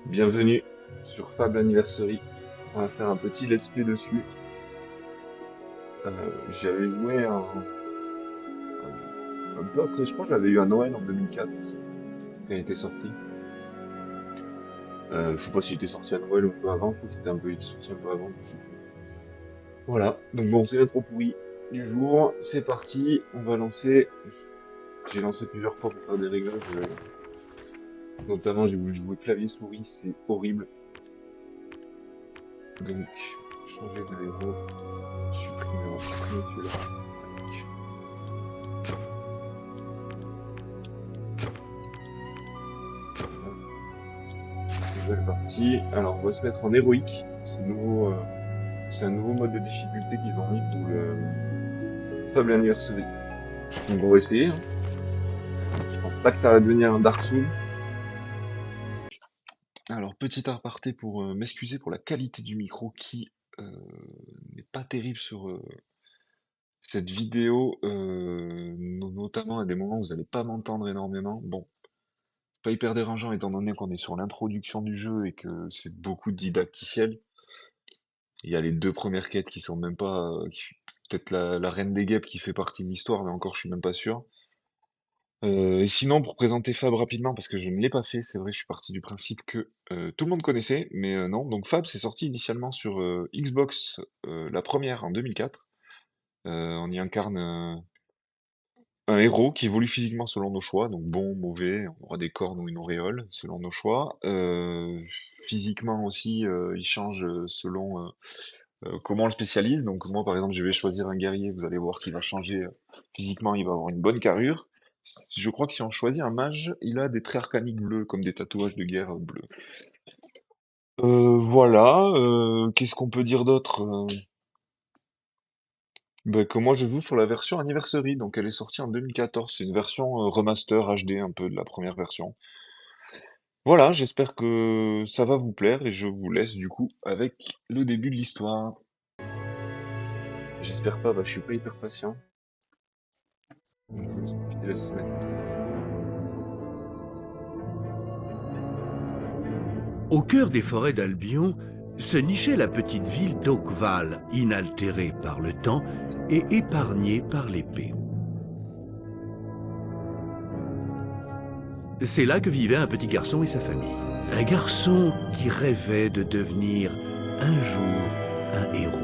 Bienvenue sur Fable Anniversary. On va faire un petit let's play dessus. J'avais joué un peu après, je crois que je l'avais eu à Noël en 2004, quand il était sorti. Je sais pas s'il était sorti à Noël ou un peu avant, je crois qu'il était il était sorti un peu avant, je sais plus. Voilà, donc bon, c'est l'intro pourri du jour, c'est parti, on va lancer. J'ai lancé plusieurs fois pour faire des réglages, notamment j'ai voulu jouer clavier-souris, c'est horrible. Donc, changer de héros, on va supprimer celui-là. Tac. Hop. Nouvelle partie. Alors, on va se mettre en héroïque. C'est un nouveau mode de difficulté qu'ils ont mis pour le Fable Anniversary. Donc, on va essayer, hein. Je pense pas que ça va devenir un Dark Souls. Alors, petit aparté pour m'excuser pour la qualité du micro qui euh, n'est pas terrible sur cette vidéo, notamment à des moments où vous n'allez pas m'entendre énormément. Bon, pas hyper dérangeant étant donné qu'on est sur l'introduction du jeu et que c'est beaucoup de didacticiel. Il y a les deux premières quêtes qui sont même pas, peut-être la Reine des Guêpes qui fait partie de l'histoire, mais encore je suis même pas sûr. Et sinon, pour présenter Fab rapidement, parce que je ne l'ai pas fait, c'est vrai, je suis parti du principe que tout le monde connaissait, mais non. Donc Fab, c'est sorti initialement sur Xbox, la première en 2004. On y incarne un héros qui évolue physiquement selon nos choix, donc bon, mauvais, on aura des cornes ou une auréole, selon nos choix. Physiquement aussi, il change selon comment on le spécialise. Donc moi, par exemple, je vais choisir un guerrier, vous allez voir qu'il va changer physiquement, il va avoir une bonne carrure. Je crois que si on choisit un mage, il a des traits arcaniques bleus, comme des tatouages de guerre bleus. Voilà, qu'est-ce qu'on peut dire d'autre? Bah, que moi je joue sur la version Anniversary, donc elle est sortie en 2014. C'est une version remaster HD un peu de la première version. Voilà, j'espère que ça va vous plaire et je vous laisse du coup avec le début de l'histoire. J'espère pas, bah, je suis pas hyper patient. Je vous laisse profiter de la cinématique. Au cœur des forêts d'Albion se nichait la petite ville d'Oakval, inaltérée par le temps et épargnée par l'épée. C'est là que vivait un petit garçon et sa famille. Un garçon qui rêvait de devenir un jour un héros.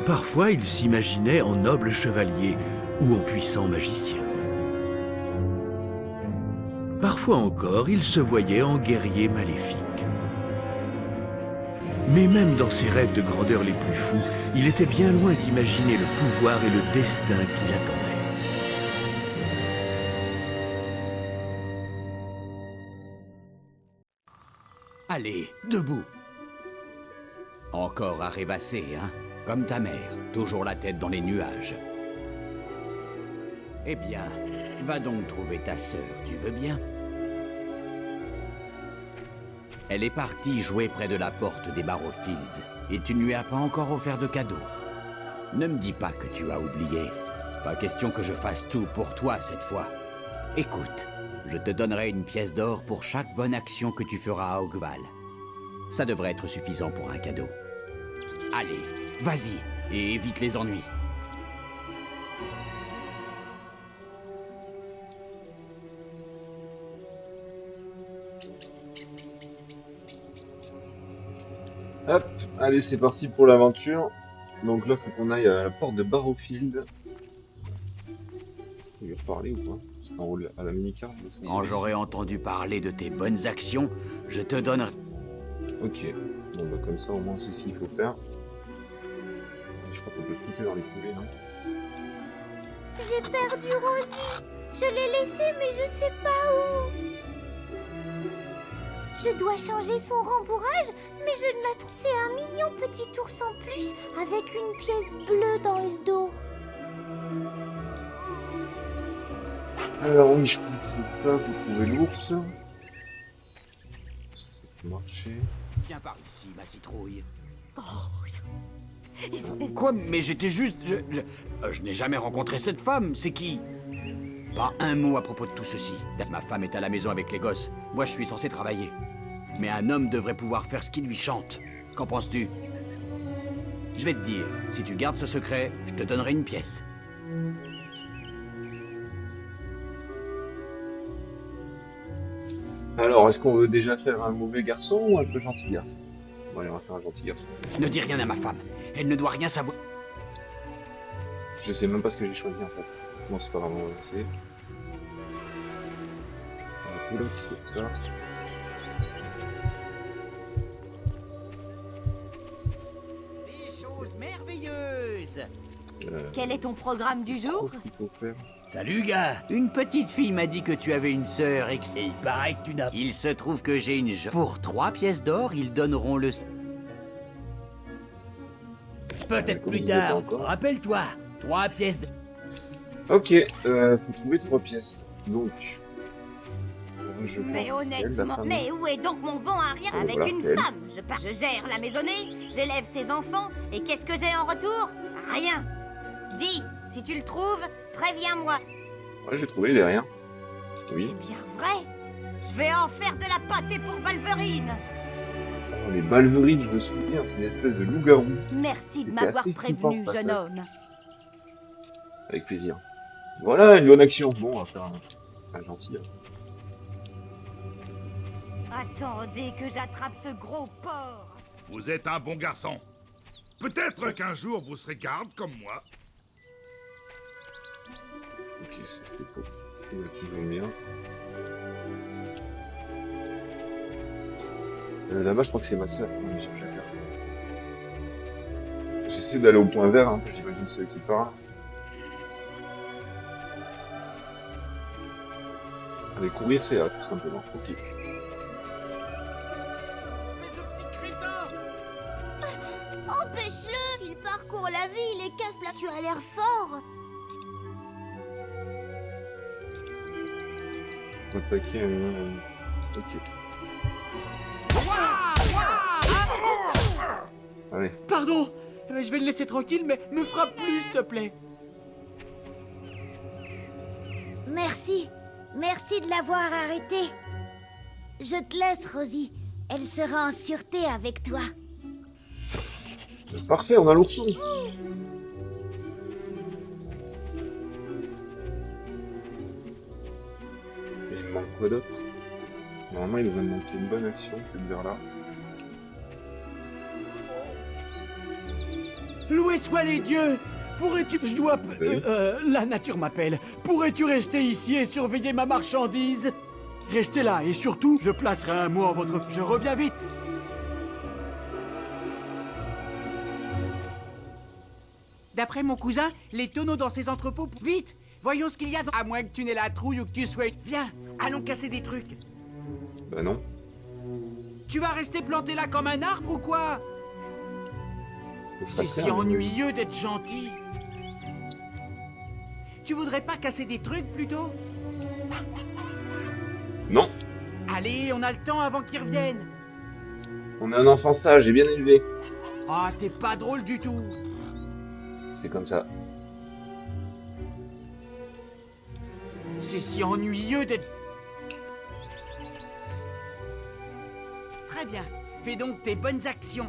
Parfois, il s'imaginait en noble chevalier ou en puissant magicien. Parfois encore, il se voyait en guerrier maléfique. Mais même dans ses rêves de grandeur les plus fous, il était bien loin d'imaginer le pouvoir et le destin qui l'attendaient. Allez, debout. Encore à rêvasser, hein? Comme ta mère, toujours la tête dans les nuages. Eh bien, va donc trouver ta sœur, tu veux bien? Elle est partie jouer près de la porte des Barrowfields, et tu ne lui as pas encore offert de cadeau. Ne me dis pas que tu as oublié. Pas question que je fasse tout pour toi cette fois. Écoute, je te donnerai une pièce d'or pour chaque bonne action que tu feras à Oakval. Ça devrait être suffisant pour un cadeau. Allez, vas-y, et évite les ennuis. Hop, allez, c'est parti pour l'aventure. Donc là, faut qu'on aille à la porte de Barrowfield. Je vais reparler ou pas? Parce qu'en haut, à la mini-carte, là, ça me Quand dit rien. j'aurai entendu parler de tes bonnes actions, je te donnerai... Ok, bon bah comme ça au moins c'est ce qu'il faut faire. Je crois qu'on peut shooter dans les poulets, non? J'ai perdu Rosie. Je l'ai laissée, mais je sais pas où. Je dois changer son rembourrage, mais je ne la trouve. C'est un mignon petit ours en plus avec une pièce bleue dans le dos. Alors oui, je crois que c'est ça, faut trouver l'ours. Ça peut marcher. Viens par ici, ma citrouille. Oh, espèce... Quoi? Mais j'étais juste... Je n'ai jamais rencontré cette femme, c'est qui? Pas un mot à propos de tout ceci. Ma femme est à la maison avec les gosses. Moi, je suis censé travailler. Mais un homme devrait pouvoir faire ce qui lui chante. Qu'en penses-tu? Je vais te dire, si tu gardes ce secret, je te donnerai une pièce. Alors, est-ce qu'on veut déjà faire un mauvais garçon ou un peu gentil garçon? Bon, allez, on va faire un gentil garçon. Ne dis rien à ma femme. Elle ne doit rien savoir. Je sais même pas ce que j'ai choisi en fait. Bon, c'est pas vraiment c'est. Oula, c'est ça. Des choses merveilleuses. Quel est ton programme du jour? Qu'est-ce qu'il faut faire? Salut gars. Une petite fille m'a dit que tu avais une sœur et il paraît que tu n'as... Il se trouve que j'ai une... Pour 3 pièces d'or, ils donneront le... Peut-être Comme plus je disais pas tard. encore. Rappelle-toi. 3 pièces d'or. Ok, faut trouver 3 pièces. Donc, je Mais pense honnêtement, qu'elle, la mais où est donc mon bon à rien Oh, avec voilà, une elle. femme? Je gère la maisonnée, j'élève ses enfants, et qu'est-ce que j'ai en retour? Rien. Dis, si tu le trouves, préviens-moi. Ouais, j'ai trouvé, il est rien. Oui. C'est bien vrai. Je vais en faire de la pâtée pour Balverine. Oh, les balverines, je me souviens, c'est une espèce de loup-garou. Merci de C'était m'avoir assez flippant, prévenu, ce jeune passage. homme. Avec plaisir. Voilà, une bonne action. Bon, on va faire un gentil. Attendez que j'attrape ce gros porc. Vous êtes un bon garçon. Peut-être qu'un jour vous serez garde comme moi. Ok, c'est pour. Tu veux bien. Là-bas, je crois que c'est ma soeur. Ouais, j'ai plus la carte. J'essaie d'aller au point vert, hein, j'imagine c'est qui parle. Allez, courir, c'est là, tout simplement. Ok. Empêche-le. Il parcourt la ville et casse la... Tu as l'air fort. Attaquer Ok. Allez. Pardon. Je vais le laisser tranquille, mais me frappe plus, s'il te plaît. Merci. Merci de l'avoir arrêté. Je te laisse, Rosie. Elle sera en sûreté avec toi. Parfait, on a l'ourson. Et il me manque quoi d'autre? Normalement, il devrait me manquer une bonne action, cette vers là. Loué soient les dieux! Pourrais-tu... Je dois... Oui. la nature m'appelle. Pourrais-tu rester ici et surveiller ma marchandise? Restez là et surtout, je placerai un mot en votre... Je reviens vite! D'après mon cousin, les tonneaux dans ces entrepôts... Vite! Voyons ce qu'il y a dans... À moins que tu n'aies la trouille ou que tu souhaites... Viens, allons casser des trucs. Bah non. Tu vas rester planté là comme un arbre ou quoi? Faut que je C'est fasse si rien, mais- ennuyeux d'être gentil. Tu voudrais pas casser des trucs plutôt? Non. Allez, on a le temps avant qu'ils reviennent. On est un enfant sage et bien élevé. Ah, t'es pas drôle du tout. C'est comme ça. C'est si ennuyeux d'être... Très bien. Fais donc tes bonnes actions.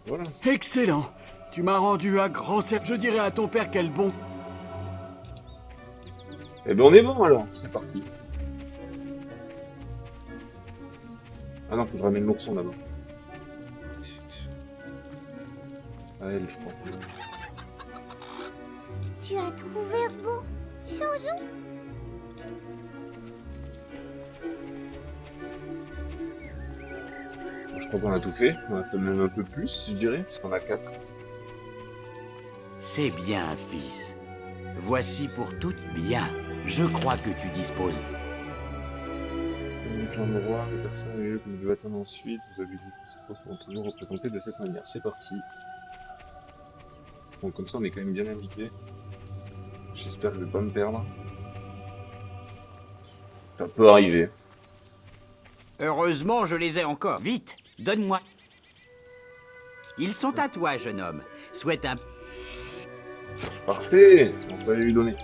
Voilà. Excellent! Tu m'as rendu un grand service. Je dirais à ton père quel bon... Eh ben on est bon alors, c'est parti. Ah non, faut que je ramène l'ourson d'abord. Ah, elle, je crois. Tu as trouvé ce bon? Changeons. Je crois qu'on a tout fait. On a fait même un peu plus, je dirais, parce qu'on a 4. C'est bien, fils. Voici pour toutes bien. Je crois que tu disposes. Donc l'endroit, les personnes et lieux que vous devez attendre ensuite, vos habilités seront toujours représentées de cette manière. C'est parti. Bon, comme ça, on est quand même bien indiqué. J'espère que je vais pas me perdre. Ça peut arriver. Heureusement, je les ai encore. Vite, donne-moi. Ils sont à toi, jeune homme. Souhaite un... Parfait, on va lui donner.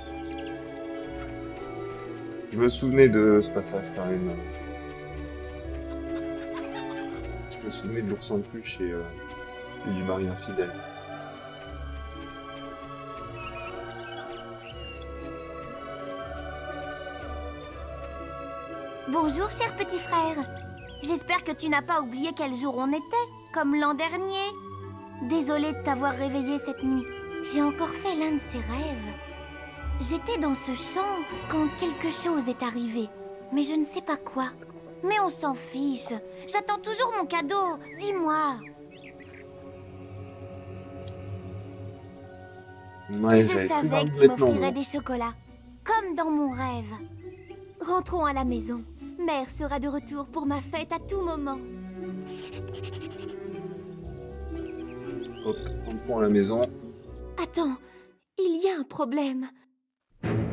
Je me souvenais de ce passage quand même. Je me souvenais de l'ours en peluche et du mari infidèle. Bonjour, cher petit frère. J'espère que tu n'as pas oublié quel jour on était, comme l'an dernier. Désolée de t'avoir réveillé cette nuit. J'ai encore fait l'un de ces rêves. J'étais dans ce champ quand quelque chose est arrivé, mais je ne sais pas quoi. Mais on s'en fiche. J'attends toujours mon cadeau. Dis-moi. Ouais, Je j'avais cru voir savais le que tu vêtement, m'offrirais moi. des chocolats, comme dans mon rêve. Rentrons à la maison. Mère sera de retour pour ma fête à tout moment. Hop, on prend à la maison. Attends, il y a un problème.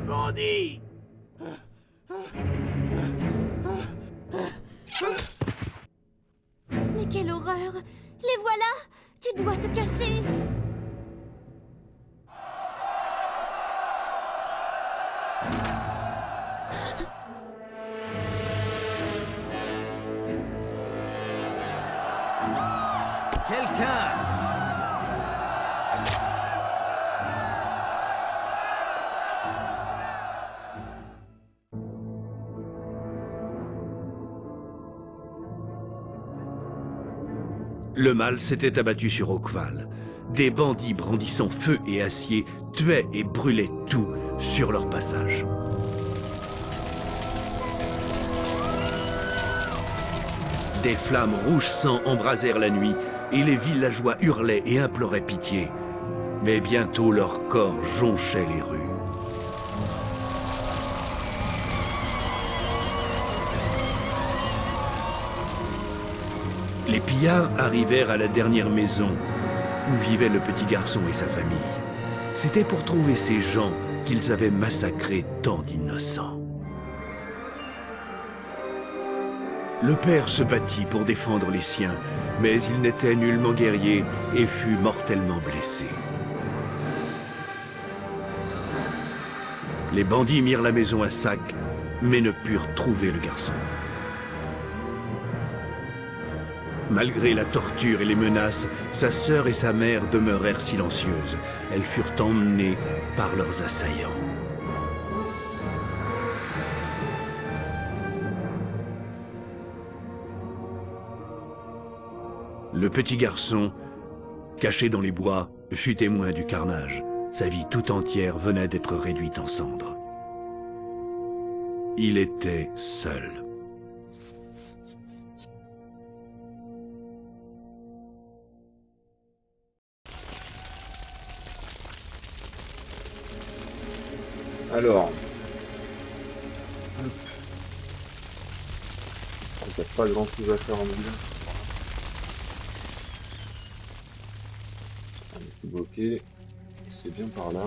Bandit! Mais quelle horreur! Les voilà! Tu dois te cacher! Quelqu'un! Le mal s'était abattu sur Oakval. Des bandits brandissant feu et acier tuaient et brûlaient tout sur leur passage. Des flammes rouge sang embrasèrent la nuit et les villageois hurlaient et imploraient pitié. Mais bientôt leurs corps jonchaient les rues. Les pillards arrivèrent à la dernière maison où vivait le petit garçon et sa famille. C'était pour trouver ces gens qu'ils avaient massacré tant d'innocents. Le père se battit pour défendre les siens, mais il n'était nullement guerrier et fut mortellement blessé. Les bandits mirent la maison à sac, mais ne purent trouver le garçon. Malgré la torture et les menaces, sa sœur et sa mère demeurèrent silencieuses. Elles furent emmenées par leurs assaillants. Le petit garçon, caché dans les bois, fut témoin du carnage. Sa vie tout entière venait d'être réduite en cendres. Il était seul. Alors. Hop. Il n'y a pas grand chose à faire en ville. Allez, c'est bloqué. C'est bien par là.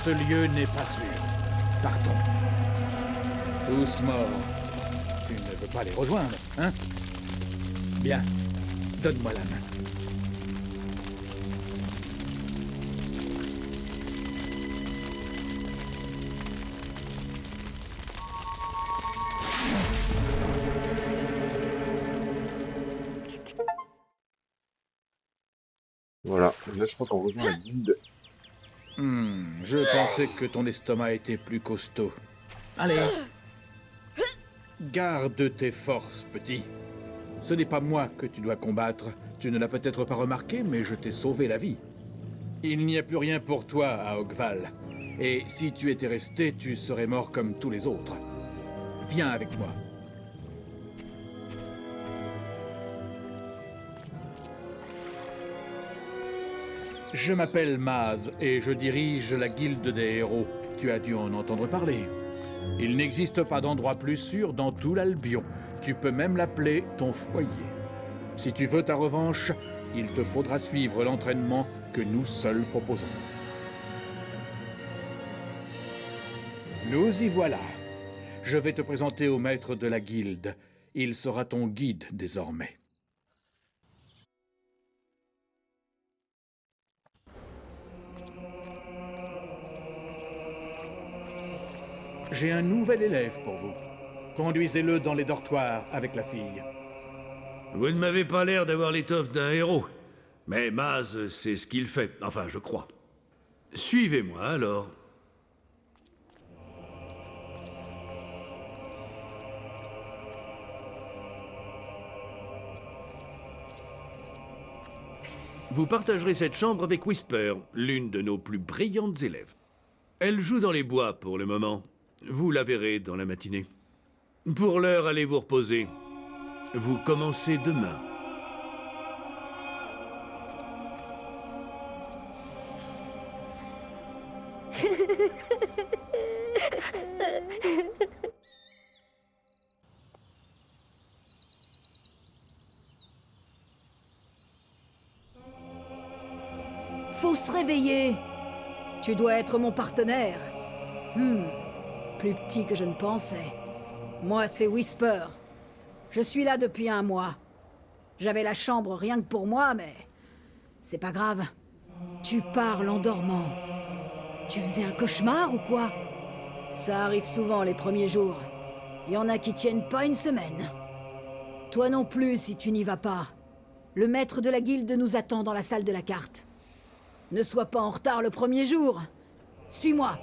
Ce lieu n'est pas sûr. Partons. Tous morts. Tu ne veux pas les rejoindre, hein? Bien. Donne-moi la main. Voilà. Là, je crois qu'on rejoint la guilde. Je pensais que ton estomac était plus costaud. Allez. Garde tes forces, petit. Ce n'est pas moi que tu dois combattre. Tu ne l'as peut-être pas remarqué, mais je t'ai sauvé la vie. Il n'y a plus rien pour toi à Ogval. Et si tu étais resté, tu serais mort comme tous les autres. Viens avec moi. Je m'appelle Maz et je dirige la Guilde des Héros. Tu as dû en entendre parler. Il n'existe pas d'endroit plus sûr dans tout l'Albion. Tu peux même l'appeler ton foyer. Si tu veux ta revanche, il te faudra suivre l'entraînement que nous seuls proposons. Nous y voilà. Je vais te présenter au maître de la Guilde. Il sera ton guide désormais. J'ai un nouvel élève pour vous. Conduisez-le dans les dortoirs avec la fille. Vous ne m'avez pas l'air d'avoir l'étoffe d'un héros. Mais Maz, c'est ce qu'il fait. Enfin, je crois. Suivez-moi, alors. Vous partagerez cette chambre avec Whisper, l'une de nos plus brillantes élèves. Elle joue dans les bois pour le moment. Vous la verrez dans la matinée. Pour l'heure, allez vous reposer. Vous commencez demain. Faut se réveiller. Tu dois être mon partenaire. Plus petit que je ne pensais. Moi, c'est Whisper. Je suis là depuis 1 mois. J'avais la chambre rien que pour moi, mais... c'est pas grave. Tu parles en dormant. Tu faisais un cauchemar ou quoi? Ça arrive souvent les premiers jours. Il y en a qui tiennent pas une semaine. Toi non plus, si tu n'y vas pas. Le maître de la guilde nous attend dans la salle de la carte. Ne sois pas en retard le premier jour. Suis-moi.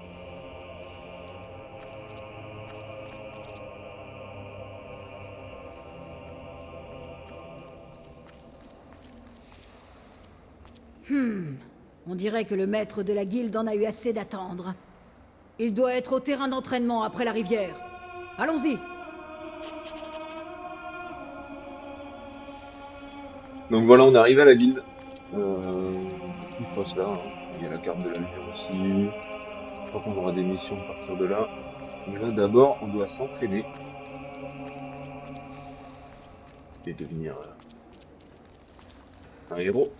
On dirait que le maître de la guilde en a eu assez d'attendre. Il doit être au terrain d'entraînement après la rivière. Allons-y. Donc voilà, on arrive à la guilde. Tout se passe là, hein. Il y a la carte de la lumière aussi. Je crois qu'on aura des missions à partir de là. Mais là, d'abord, on doit s'entraîner. Et devenir un héros.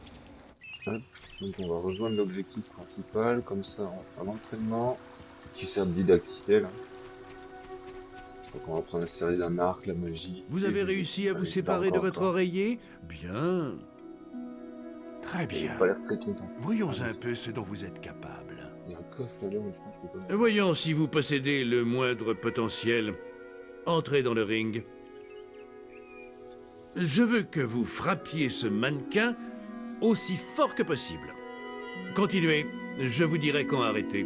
Hop. Donc on va rejoindre l'objectif principal. Comme ça, on va faire l'entraînement. Qui sert de didacticiel. Je crois qu'on va prendre la série d'un arc, la magie. Vous avez réussi à vous séparer de votre oreiller? Bien. Très Il bien. a pas l'air très content. Voyons un peu ce dont vous êtes capable. Il y a un coffre là-bas, mais je pense que pas. Voyons si vous possédez le moindre potentiel. Entrez dans le ring. Je veux que vous frappiez ce mannequin aussi fort que possible. Continuez, je vous dirai quand arrêter.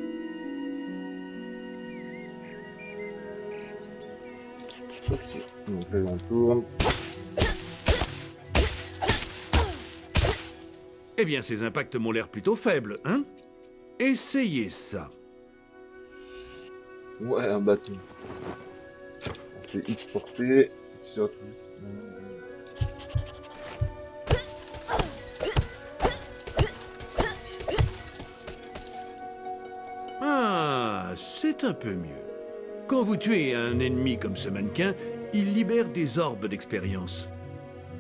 Ok, donc là on tourne. Eh bien, ces impacts m'ont l'air plutôt faibles, hein? Essayez ça. Ouais, un bâton. On fait X portée. Sur tout. Ah, c'est un peu mieux. Quand vous tuez un ennemi comme ce mannequin, il libère des orbes d'expérience.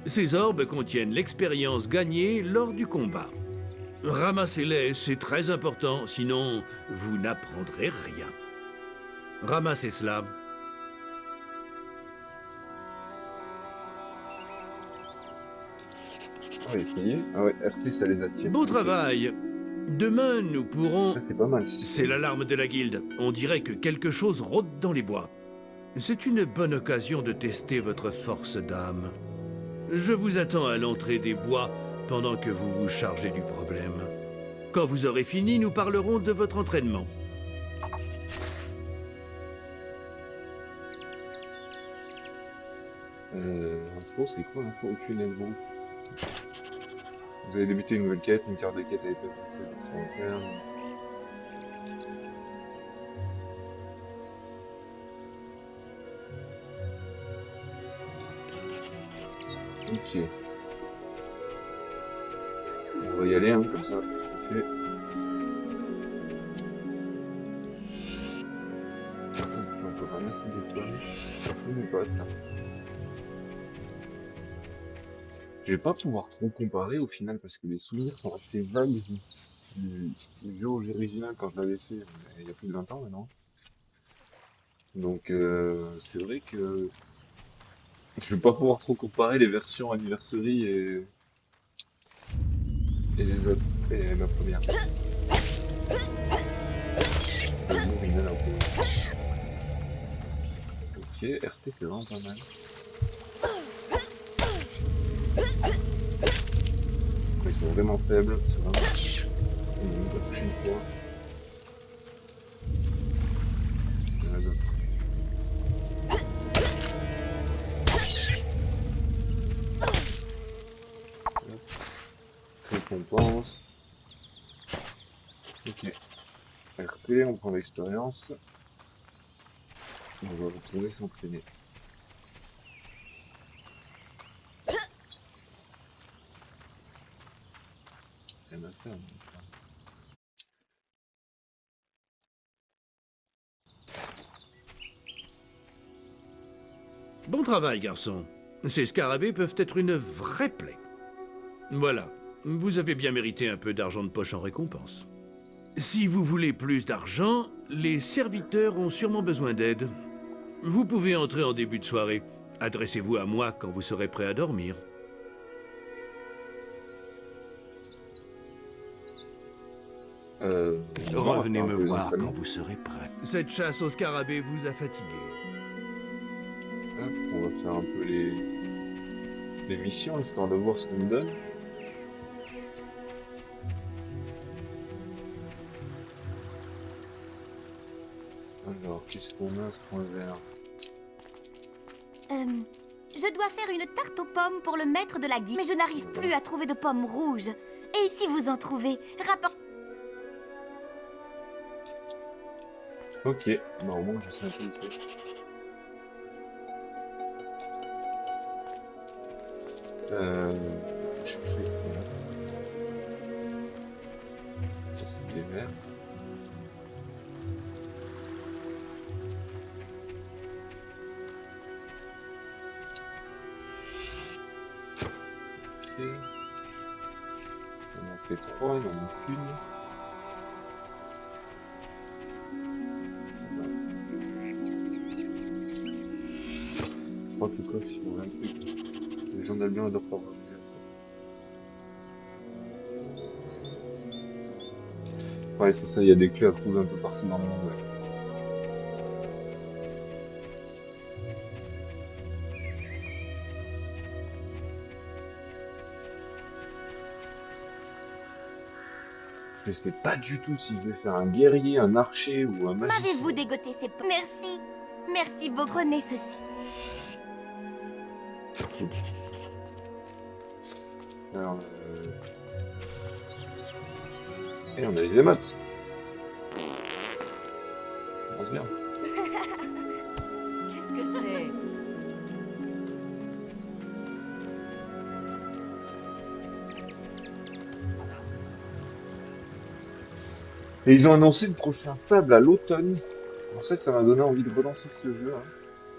Ces orbes contiennent l'expérience gagnée lors du combat. Ramassez-les, c'est très important, sinon vous n'apprendrez rien. Ramassez cela. On va essayer. Ah ouais, RP ça les attire. Beau travail. Demain, nous pourrons... Ah, c'est pas mal. C'est l'alarme de la guilde. On dirait que quelque chose rôde dans les bois. C'est une bonne occasion de tester votre force d'âme. Je vous attends à l'entrée des bois pendant que vous vous chargez du problème. Quand vous aurez fini, nous parlerons de votre entraînement. Info, c'est quoi l'info? Aucune info. Vous avez débuté une nouvelle quête, une carte de quête a été ajoutée sur long terme. Ok. On va y aller, hein, comme ça. Ok. On peut ramasser des pommes. Ça fout mes potes, là. Je vais pas pouvoir trop comparer au final parce que les souvenirs sont assez vagues du jeu original quand je l'avais fait il y a plus de 20 ans maintenant. Donc c'est vrai que je vais pas pouvoir trop comparer les versions Anniversary et les autres. Et la première. Le boom, il donne un peu. Ok, RT c'est vraiment pas mal. Ils sont vraiment faibles, c'est vraiment. Ils m'ont pas touché une fois. Il y en a d'autres. Hop. Récompense. Ok. RT, on prend l'expérience. On va retourner s'entraîner. Rien à faire. Bon travail, garçon. Ces scarabées peuvent être une vraie plaie. Voilà, vous avez bien mérité un peu d'argent de poche en récompense. Si vous voulez plus d'argent, les serviteurs ont sûrement besoin d'aide. Vous pouvez entrer en début de soirée. Adressez-vous à moi quand vous serez prêt à dormir. Revenez on va faire un me peu voir d'entraînement. quand vous serez prêt. Cette chasse aux scarabées vous a fatigué. Hop, on va faire un peu les missions histoire de voir ce qu'on nous donne. Alors, qu'est-ce qu'on a à ce point vert? Je dois faire une tarte aux pommes pour le maître de la guilde, mais je n'arrive plus à trouver de pommes rouges. Et si vous en trouvez, rapportez... Ok, bah au moins je sais un peu le truc. Chercher quoi? Ça c'est des verts. Ok. On en fait 3, il en manque une. Voilà. Je crois que le coffre il ouvre un truc. Les gens d'Albion adorent pas voir les ouais, c'est ça, il y a des clés à trouver un peu partout dans le monde, ouais. Je sais pas du tout si je vais faire un guerrier, un archer ou un magicien. M'avez-vous dégoté ces pommes? Merci. Merci, beau grenez ceci. Alors, et on a les émotes. Ça passe bien. Qu'est-ce que c'est? Et ils ont annoncé le prochain Fable à l'automne. C'est pour ça que ça m'a donné envie de relancer ce jeu, hein.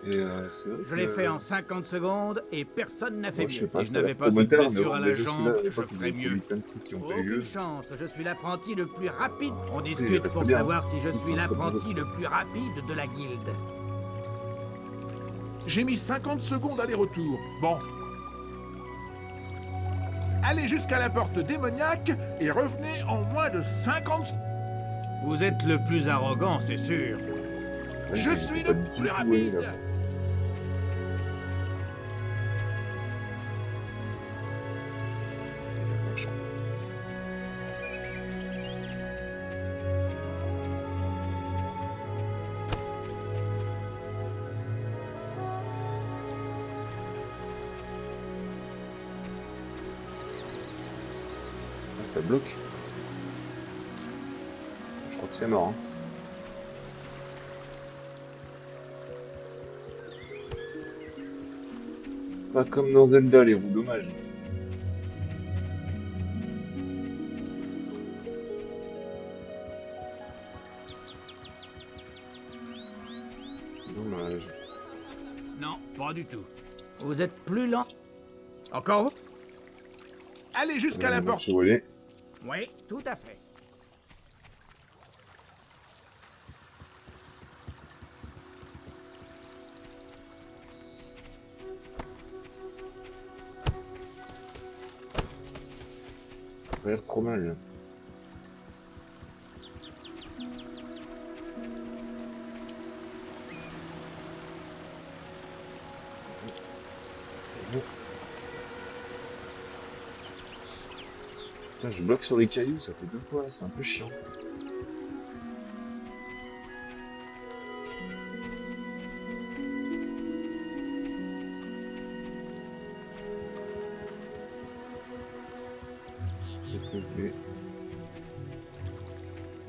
Et c'est vrai Je l'ai fait que... en 50 secondes et personne n'a fait Moi, je sais mieux. pas, Si je ça a l'air n'avais pas cette prometteur, mais blessure bon, à la déjà celui-là, jambe, à je l'époque, ils ferais avaient produit mieux. plein de trucs qui ont pas eu lieu. Aucune chance, je suis l'apprenti le plus rapide. On Après, il discute reste pour bien, savoir si je Ils suis sont très bons l'apprenti jeux. le plus rapide de la guilde. J'ai mis 50 secondes aller-retour. Bon. Allez jusqu'à la porte démoniaque et revenez en moins de 50 secondes. Vous êtes le plus arrogant, c'est sûr. Ouais, Je j'étais suis pas le du plus tout allé rapide. là-bas. Machin. Ça bloque. Je crois que c'est mort. Hein. Pas comme dans Zelda, les roues, dommage. Dommage. Non, pas du tout. Vous êtes plus lent. Encore? Allez jusqu'à la porte. Oui. Oui, tout à fait. Ça a l'air trop mal. Là. Putain, je bloque sur les cailloux, ça fait 2 fois, c'est un peu chiant.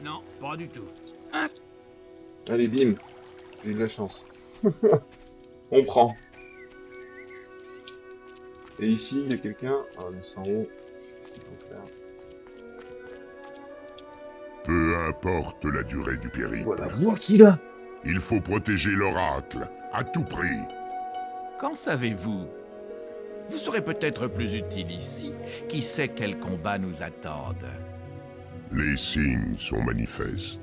Non, pas du tout. Allez, bim. J'ai eu de la chance. On prend. Et ici, il y a quelqu'un. Ah, mais c'est en haut. Je sais ce qu'il faut faire. Peu importe la durée du périple, Voilà, vois qu'il a. il faut protéger l'oracle, à tout prix. Qu'en savez-vous? Vous serez peut-être plus utile ici. Qui sait quels combats nous attendent? Les signes sont manifestes,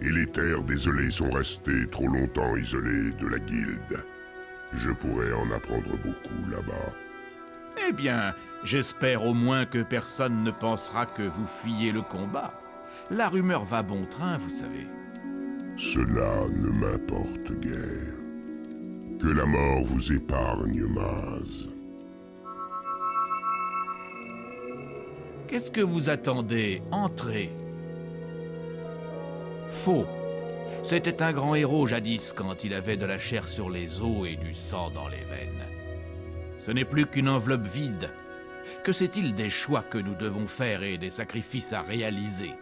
et les terres désolées sont restées trop longtemps isolées de la guilde. Je pourrais en apprendre beaucoup là-bas. Eh bien, j'espère au moins que personne ne pensera que vous fuyez le combat. La rumeur va bon train, vous savez. Cela ne m'importe guère. Que la mort vous épargne, Maz. Qu'est-ce que vous attendez? Entrez. Faux. C'était un grand héros jadis quand il avait de la chair sur les os et du sang dans les veines. Ce n'est plus qu'une enveloppe vide. Que sait-il des choix que nous devons faire et des sacrifices à réaliser?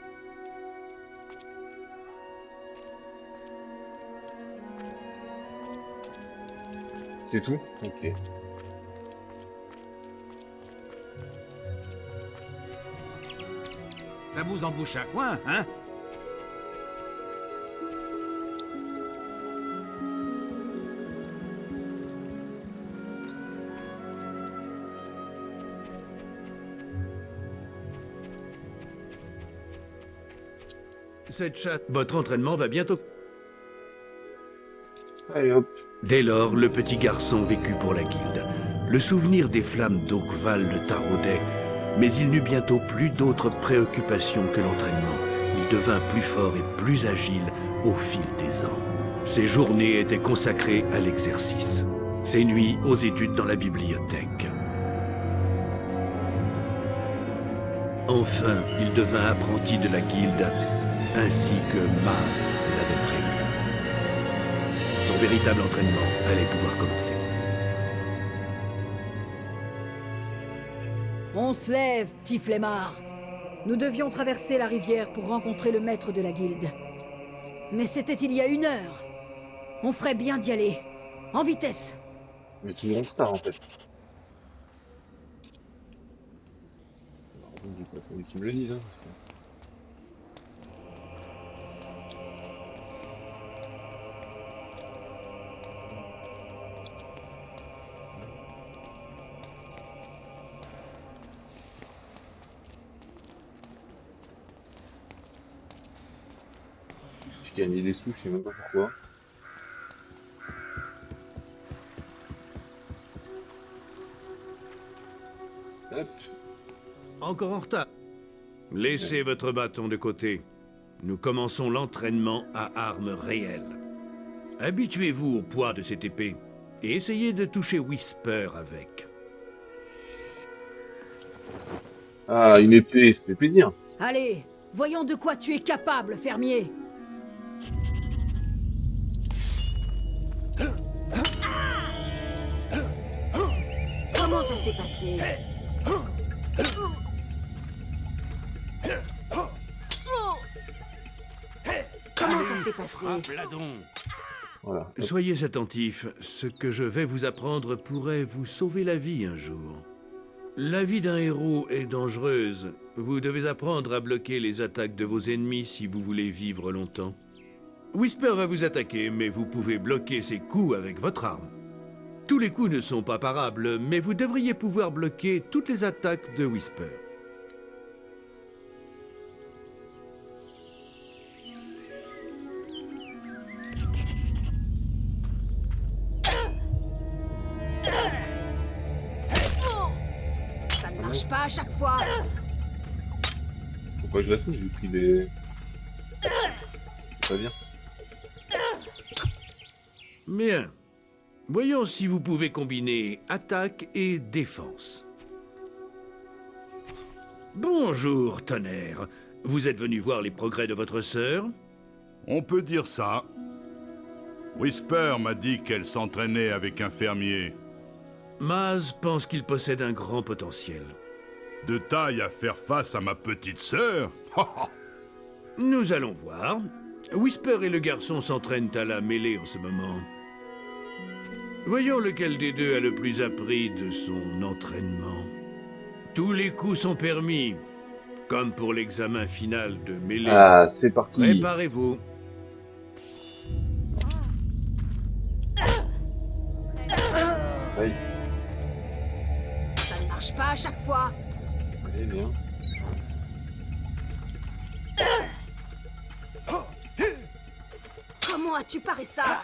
C'est tout? Ok. Ça vous embouche un coin, hein? Cette chatte... Votre entraînement va bientôt... Allez hop. Dès lors, le petit garçon vécut pour la guilde. Le souvenir des flammes d'Oakval le taraudait, mais il n'eut bientôt plus d'autres préoccupations que l'entraînement. Il devint plus fort et plus agile au fil des ans. Ses journées étaient consacrées à l'exercice, ses nuits aux études dans la bibliothèque. Enfin, il devint apprenti de la guilde, ainsi que Maz l'avait prévu. Son véritable entraînement allait pouvoir commencer. On se lève, petit flemmard. Nous devions traverser la rivière pour rencontrer le maître de la guilde. Mais c'était il y a 1 heure. On ferait bien d'y aller. En vitesse. Mais toujours en retard en fait. Alors, on dit quoi? Faut qu'ils me le disent, hein. Parce que... J'ai gagné des sous, je sais même pas pourquoi. Hop. Encore en retard. Laissez votre bâton de côté. Nous commençons l'entraînement à armes réelles. Habituez-vous au poids de cette épée et essayez de toucher Whisper avec. Ah, une épée, ça fait plaisir. Allez, voyons de quoi tu es capable, fermier. Comment ça s'est passé? Comment ça s'est passé? Frappe-la donc. Voilà. Hop. Soyez attentifs, ce que je vais vous apprendre pourrait vous sauver la vie un jour. La vie d'un héros est dangereuse. Vous devez apprendre à bloquer les attaques de vos ennemis si vous voulez vivre longtemps. Whisper va vous attaquer, mais vous pouvez bloquer ses coups avec votre arme. Tous les coups ne sont pas parables, mais vous devriez pouvoir bloquer toutes les attaques de Whisper. Ça ne marche pas à chaque fois. Faut pas que je la touche, j'ai pris des... C'est pas bien. Bien. Voyons si vous pouvez combiner attaque et défense. Bonjour, Tonnerre. Vous êtes venu voir les progrès de votre sœur? On peut dire ça. Whisper m'a dit qu'elle s'entraînait avec un fermier. Maz pense qu'il possède un grand potentiel. De taille à faire face à ma petite sœur? Nous allons voir. Whisper et le garçon s'entraînent à la mêlée en ce moment. Voyons lequel des deux a le plus appris de son entraînement. Tous les coups sont permis, comme pour l'examen final de mêlée. Ah, c'est parti. Préparez-vous. Aïe. Ça ne marche pas à chaque fois. Allez, bien. Comment as-tu paré ça?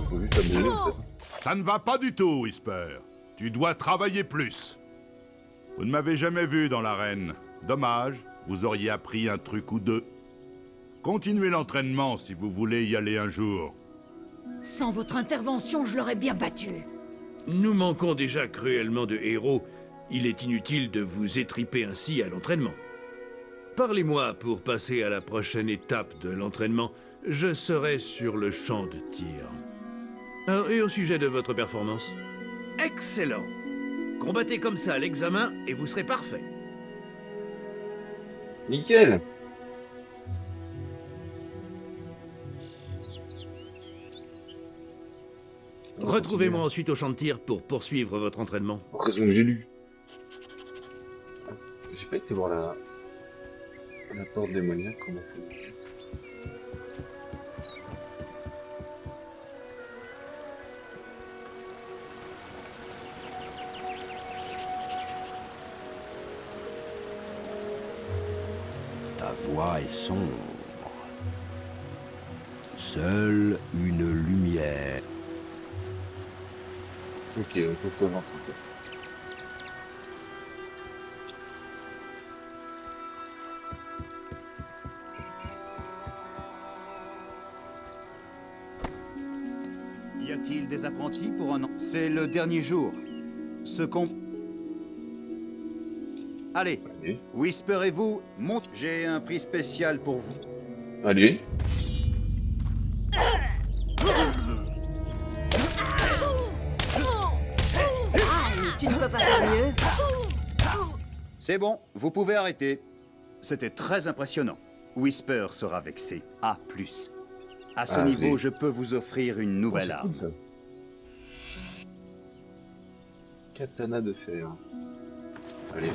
Faut juste la mêler, en fait. Ça ne va pas du tout, Whisper. Tu dois travailler plus. Vous ne m'avez jamais vu dans l'arène. Dommage, vous auriez appris un truc ou deux. Continuez l'entraînement si vous voulez y aller un jour. Sans votre intervention, je l'aurais bien battu. Nous manquons déjà cruellement de héros. Il est inutile de vous étriper ainsi à l'entraînement. Parlez-moi pour passer à la prochaine étape de l'entraînement. Je serai sur le champ de tir. Et au sujet de votre performance? Excellent! Combattez comme ça à l'examen et vous serez parfait. Nickel. Retrouvez-moi ensuite au champ de tir pour poursuivre votre entraînement. Raison que j'ai lu. J'ai pas été voir la porte démoniaque, comment ça marche. Ta voix est sombre. Seule une lumière. Ok, donc faut que je avance un peu. Y a-t-il des apprentis pour un an? C'est le dernier jour. Ce qu'on... Allez, Allez. Whisper et vous, montez. J'ai un prix spécial pour vous. Allez. Tu ne peux pas faire mieux. C'est bon, vous pouvez arrêter. C'était très impressionnant. Whisper sera vexé. A+. À ce Allez. niveau, je peux vous offrir une nouvelle Oh, arme. c'est cool, ça. Katana de fer. Allez.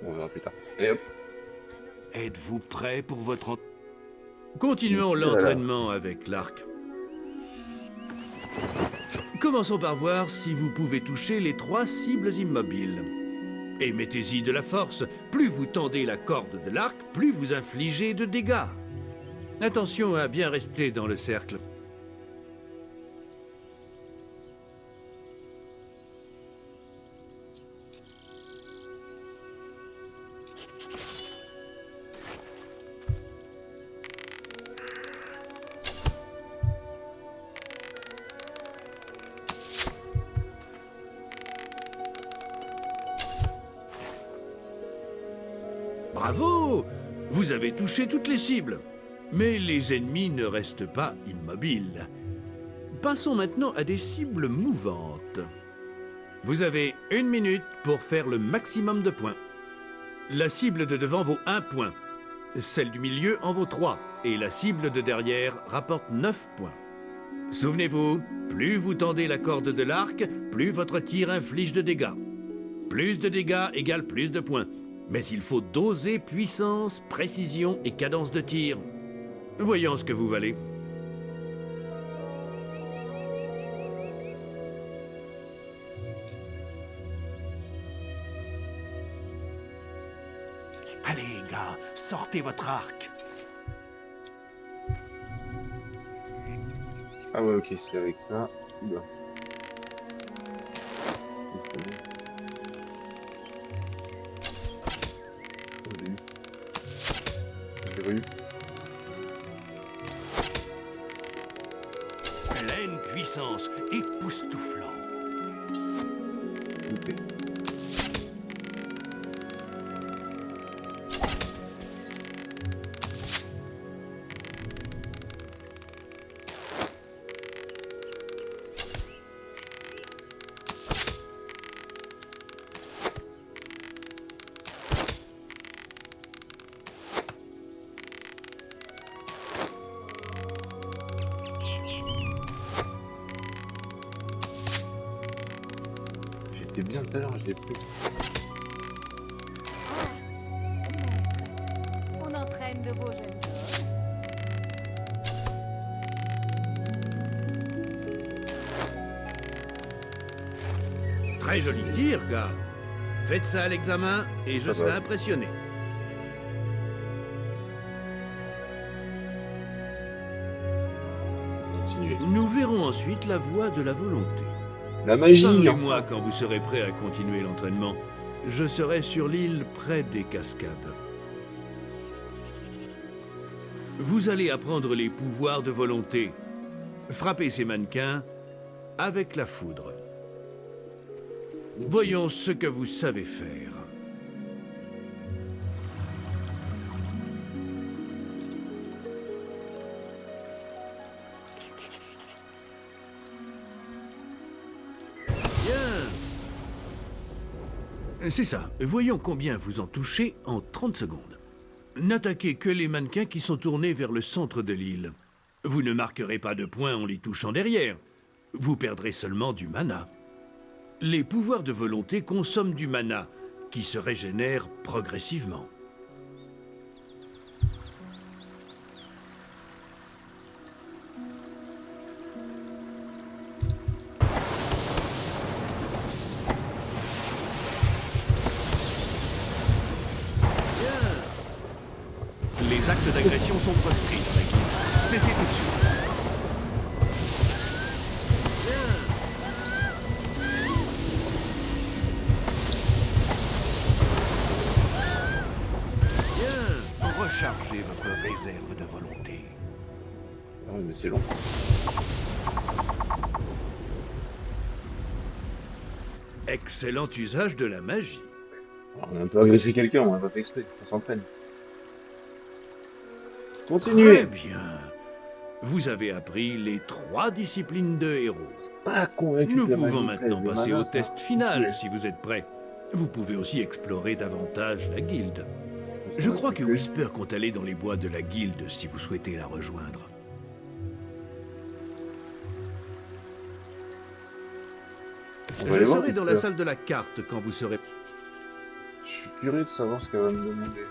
On verra plus tard. Allez hop. Êtes-vous prêt pour votre... Continuons Merci, l'entraînement avec l'arc. Commençons par voir si vous pouvez toucher les 3 cibles immobiles. Et mettez-y de la force. Plus vous tendez la corde de l'arc, plus vous infligez de dégâts. Attention à bien rester dans le cercle. Bravo! Vous avez touché toutes les cibles. Mais les ennemis ne restent pas immobiles. Passons maintenant à des cibles mouvantes. Vous avez 1 minute pour faire le maximum de points. La cible de devant vaut 1 point. Celle du milieu en vaut 3. Et la cible de derrière rapporte 9 points. Souvenez-vous, plus vous tendez la corde de l'arc, plus votre tir inflige de dégâts. Plus de dégâts égale plus de points. Mais il faut doser puissance, précision et cadence de tir. Voyons ce que vous valez. Allez, gars, sortez votre arc. Ah ouais, ok, c'est avec ça. Oula. J'ai eu. Pleine puissance, époustouflant. Loupé. J'étais bien tout à l'heure, je l'ai pris. On entraîne de beaux jeunes hommes. Très joli tir, gars. Faites ça à l'examen et je serai impressionné. Continuez. Nous verrons ensuite la voie de la volonté. La magie, Parlez-moi enfin. quand vous serez prêt à continuer l'entraînement. Je serai sur l'île près des cascades. Vous allez apprendre les pouvoirs de volonté. Frappez ces mannequins avec la foudre. Voyons ce que vous savez faire. Bien. C'est ça. Voyons combien vous en touchez en 30 secondes. N'attaquez que les mannequins qui sont tournés vers le centre de l'île. Vous ne marquerez pas de points en les touchant derrière. Vous perdrez seulement du mana. Les pouvoirs de volonté consomment du mana, qui se régénère progressivement. Bien. Les actes d'agression sont proscrits dans la guilde. Cessez tout de suite. Rechargez votre réserve de volonté. Ah ouais, mais c'est long. Excellent usage de la magie. Alors, on a un peu agressé quelqu'un, on a pas fait exprès, on s'entraîne. Continuez. Très bien. Vous avez appris les 3 disciplines de héros. Pas convaincu. Nous que la pouvons magie maintenant plaise, les passer manas, au ça. test final, si vous êtes prêts. Vous pouvez aussi explorer davantage la guilde. Je crois que Whisper compte aller dans les bois de la guilde si vous souhaitez la rejoindre. On va Je aller voir, serai dans la Whisper. salle de la carte quand vous serez... Je suis curieux de savoir ce qu'elle va me demander.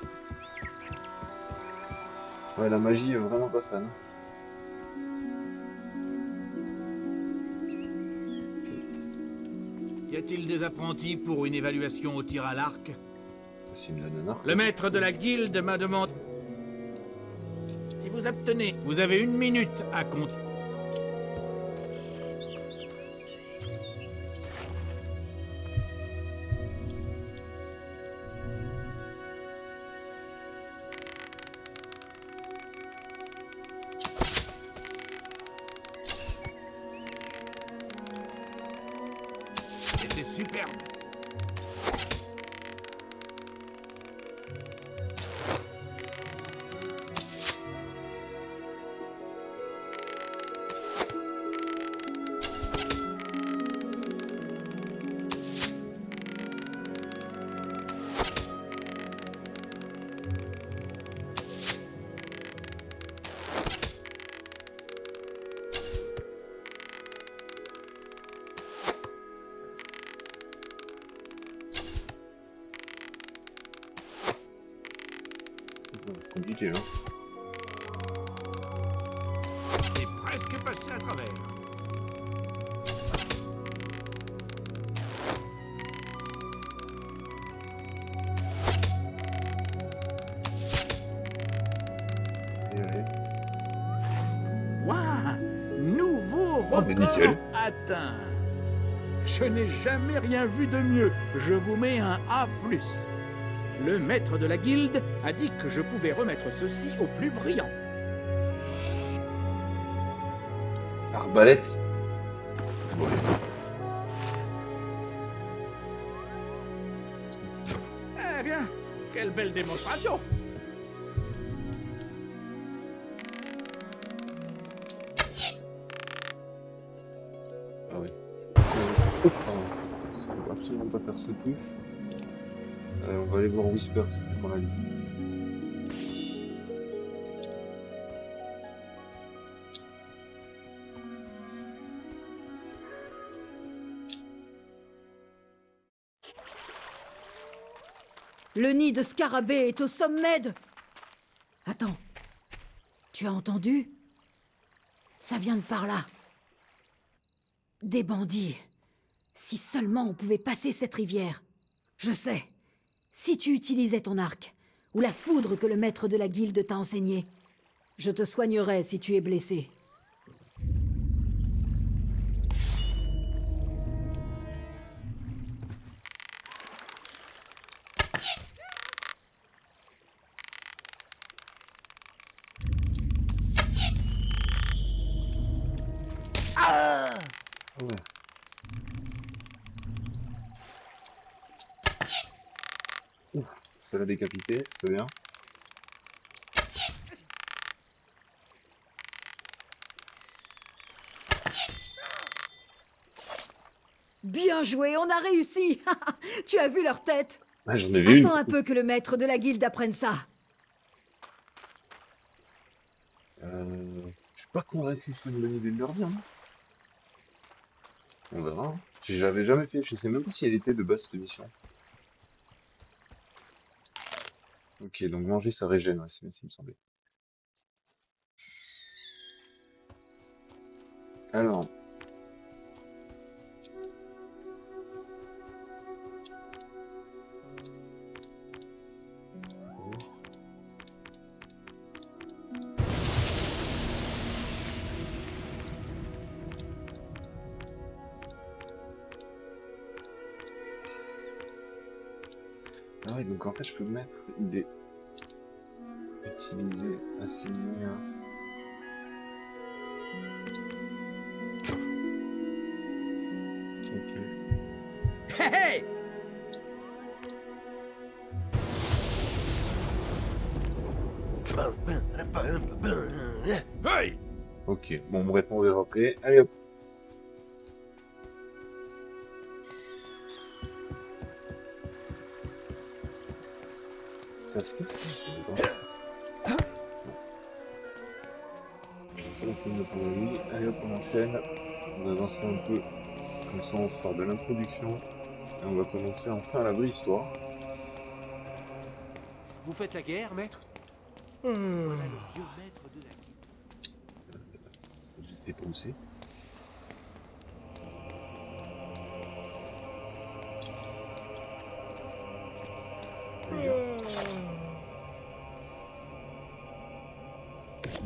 Ouais, la magie est vraiment pas fan. Y a-t-il des apprentis pour une évaluation au tir à l'arc? S'il me donne un arc. Le maître de la guilde m'a demandé... Si vous obtenez, vous avez 1 minute à compter. C'était superbe. compliqué, hein. C'est presque passé à travers. Waouh! Nouveau Ah, mais nickel. record atteint. Je n'ai jamais rien vu de mieux. Je vous mets un A+. Le maître de la guilde a dit que je pouvais remettre ceci au plus brillant. Arbalète. Ouais. Eh bien, quelle belle démonstration! Ah ouais. Faut absolument pas faire ce touche. On va aller voir Whisper, c'est à mon avis. Le nid de scarabée est au sommet de... Attends. Tu as entendu? Ça vient de par là. Des bandits. Si seulement on pouvait passer cette rivière. Je sais. Si tu utilisais ton arc, ou la foudre que le maître de la guilde t'a enseignée, je te soignerais si tu es blessé. Ouais. Ouf, ça l'a décapité, c'est bien. Bien joué, on a réussi. Tu as vu leur tête? Ah, j'en ai vu une. Attends un peu que le maître de la guilde apprenne ça. Je suis pas convaincu que ce soit une bonne idée de leur dire, hein. On verra, hein. Je l'avais jamais fait, je sais même pas si elle était de base cette mission. Ok, donc manger ça régène, ouais, c'est bien ce qui me semblait. Alors. Ah oui, donc en fait je peux mettre des... Utiliser, assigner un... Ok. Hey, hey! Hey! Ok, bon bref, on verra après. Allez hop. Ça se casse, c'est dedans. Non. Pas la peine de prendre la vie. Allez hop, on enchaîne. On va avancer un peu. Comme ça, on sort de l'introduction. Et on va commencer enfin la vraie histoire. Vous faites la guerre, maître? Voilà le vieux maître de la guilde. Je sais pas où c'est.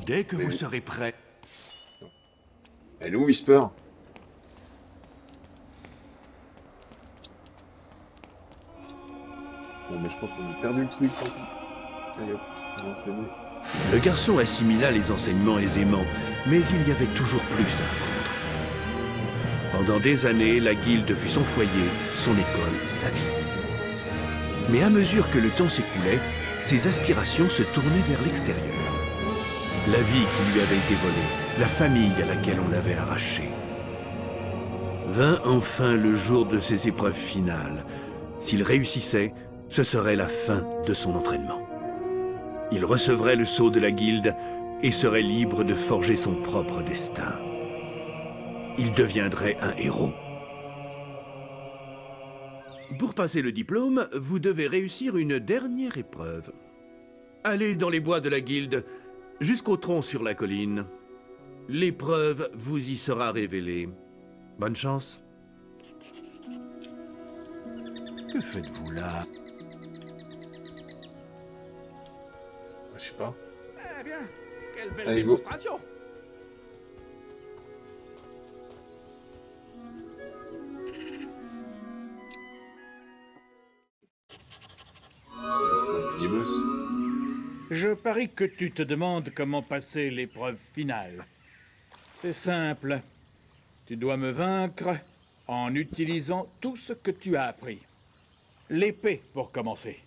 Dès que vous serez prêt. Elle est où, Whisper? Bon, mais je pense qu'on a perdu le truc, tant pis. Allez hop, on va enchaîner. Le garçon assimila les enseignements aisément, mais il y avait toujours plus à apprendre. Pendant des années, la guilde fut son foyer, son école, sa vie. Mais à mesure que le temps s'écoulait, ses aspirations se tournaient vers l'extérieur. La vie qui lui avait été volée, la famille à laquelle on l'avait arrachée. Vint enfin le jour de ses épreuves finales. S'il réussissait, ce serait la fin de son entraînement. Il recevrait le sceau de la guilde et serait libre de forger son propre destin. Il deviendrait un héros. Pour passer le diplôme, vous devez réussir une dernière épreuve. Allez dans les bois de la guilde, jusqu'au tronc sur la colline. L'épreuve vous y sera révélée. Bonne chance. Que faites-vous là? Je sais pas. Eh bien, quelle belle Allez, go. démonstration! Mini-boss. Je parie que tu te demandes comment passer l'épreuve finale. C'est simple. Tu dois me vaincre en utilisant tout ce que tu as appris. L'épée, pour commencer.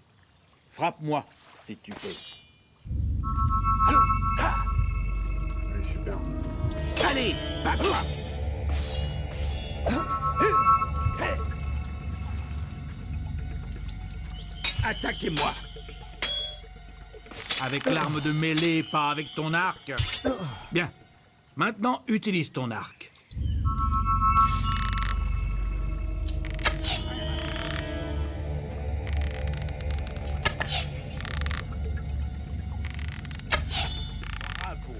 Frappe-moi, si tu peux. Allez, super. Allez, bats-toi! Attaquez-moi! Avec l'arme de mêlée, pas avec ton arc. Bien. Maintenant, utilise ton arc. Bravo.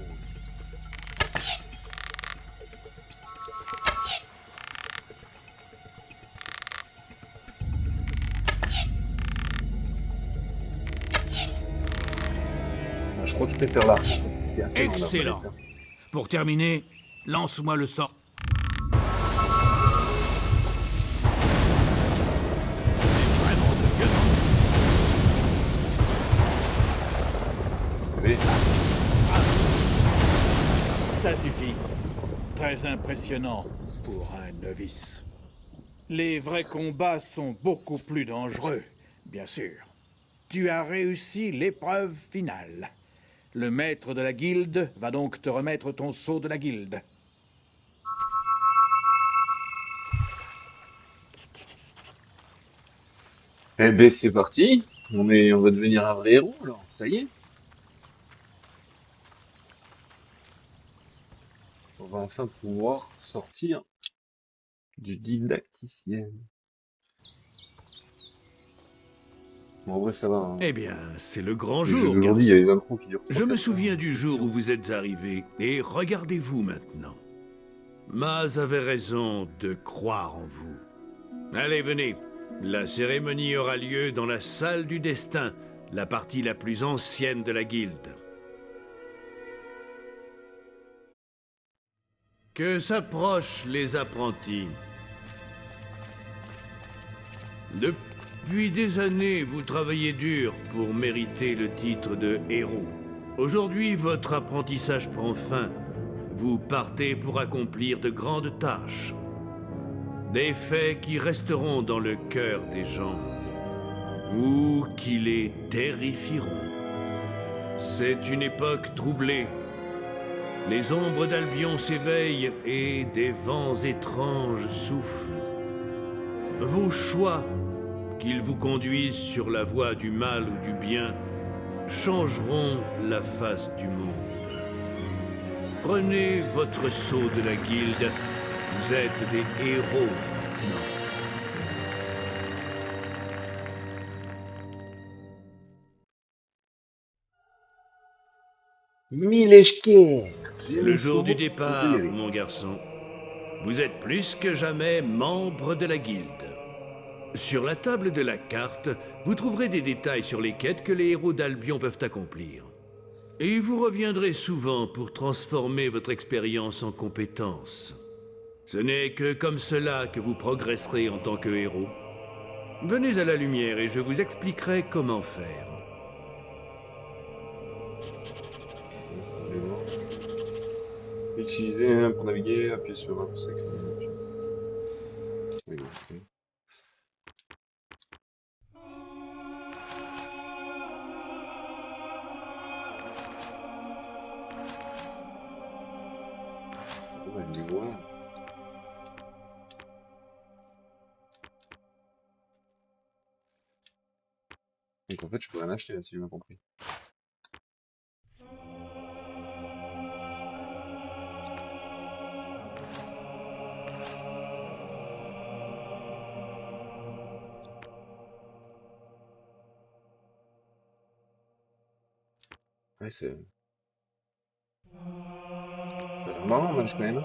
Moi, je crois que je préfère l'arc. Excellent. Pour terminer, lance-moi le sort. Vraiment de Ça suffit. Très impressionnant pour un novice. Les vrais combats sont beaucoup plus dangereux, bien sûr. Tu as réussi l'épreuve finale. Le maître de la guilde va donc te remettre ton sceau de la guilde. Eh ben c'est parti. On va devenir un vrai héros alors. Ça y est. On va enfin pouvoir sortir du didacticiel. Bon, en vrai, ça va. Hein. Eh bien, c'est le grand Les jeux jour, d'aujourd'hui, il y a garçon. les intros qui durent. Je me souviens du jour où vous êtes arrivé, et regardez-vous maintenant. Maz avait raison de croire en vous. Allez, venez. La cérémonie aura lieu dans la salle du destin, la partie la plus ancienne de la guilde. Que s'approchent les apprentis. Depuis des années, vous travaillez dur pour mériter le titre de héros. Aujourd'hui, votre apprentissage prend fin. Vous partez pour accomplir de grandes tâches. Des faits qui resteront dans le cœur des gens, ou qui les terrifieront. C'est une époque troublée. Les ombres d'Albion s'éveillent et des vents étranges soufflent. Vos choix, qu'ils vous conduisent sur la voie du mal ou du bien, changeront la face du monde. Prenez votre sceau de la guilde. Vous êtes des héros, non? C'est le jour du départ, mon garçon. Vous êtes plus que jamais membre de la guilde. Sur la table de la carte, vous trouverez des détails sur les quêtes que les héros d'Albion peuvent accomplir. Et vous reviendrez souvent pour transformer votre expérience en compétences. Ce n'est que comme cela que vous progresserez en tant que héros. Venez à la lumière et je vous expliquerai comment faire. Utiliser un pour naviguer, appuyer sur un pour s'écrire. Oui, ok. Ouais, niveau 1. Donc en fait, je peux rien acheter là, si j'ai bien compris. Ouais, ça a l'air marrant, match quand même. Hein.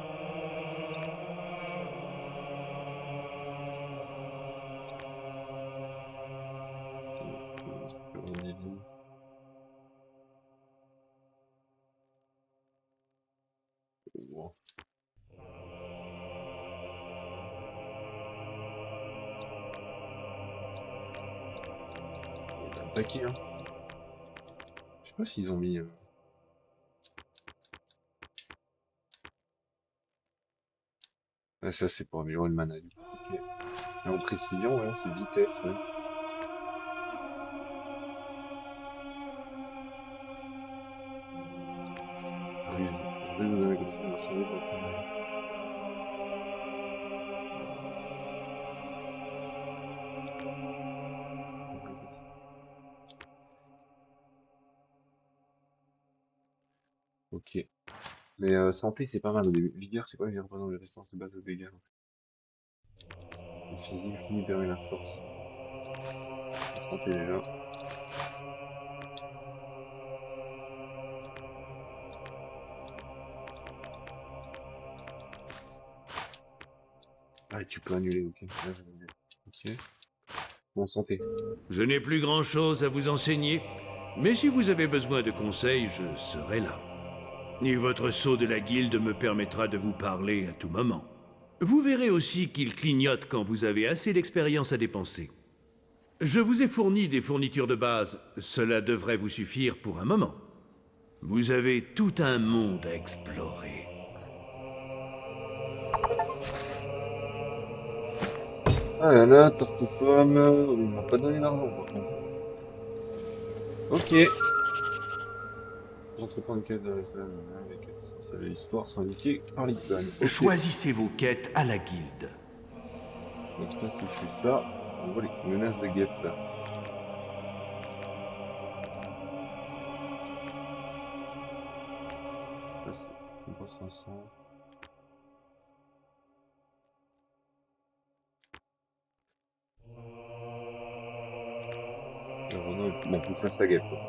Wow. Il y a un paquet, hein. Je sais pas s'ils ont mis. Ah, ça, c'est pour améliorer le mana. Du coup. Ok. Et en précision, ouais, c'est vitesse, ouais. Ruse. Ruse de la capacité de marchander pour faire. Ok. Mais santé, c'est pas mal au début. Vigueur, c'est quoi? Vigueur, pardon, les résistances de base aux dégâts. Le physique finit par la force. La santé déjà. Ah, et tu peux annuler, ok. Là, je vais... Ok. Bon, santé. Je n'ai plus grand-chose à vous enseigner, mais si vous avez besoin de conseils, je serai là. Et votre sceau de la guilde me permettra de vous parler à tout moment. Vous verrez aussi qu'il clignote quand vous avez assez d'expérience à dépenser. Je vous ai fourni des fournitures de base, cela devrait vous suffire pour un moment. Vous avez tout un monde à explorer. Ah là là, tarte aux pommes, il m'a pas donné d'argent par contre. Ok. J'entreprends une quête de les quêtes essentielles de l'histoire sont indiquées par l'icône. Ok. Choisissez vos quêtes à la guilde. Donc là, si je fais ça, on voit les menaces de guêpes là. Là, on passe à ça. Bon, faut que je fasse la guêpe quoi.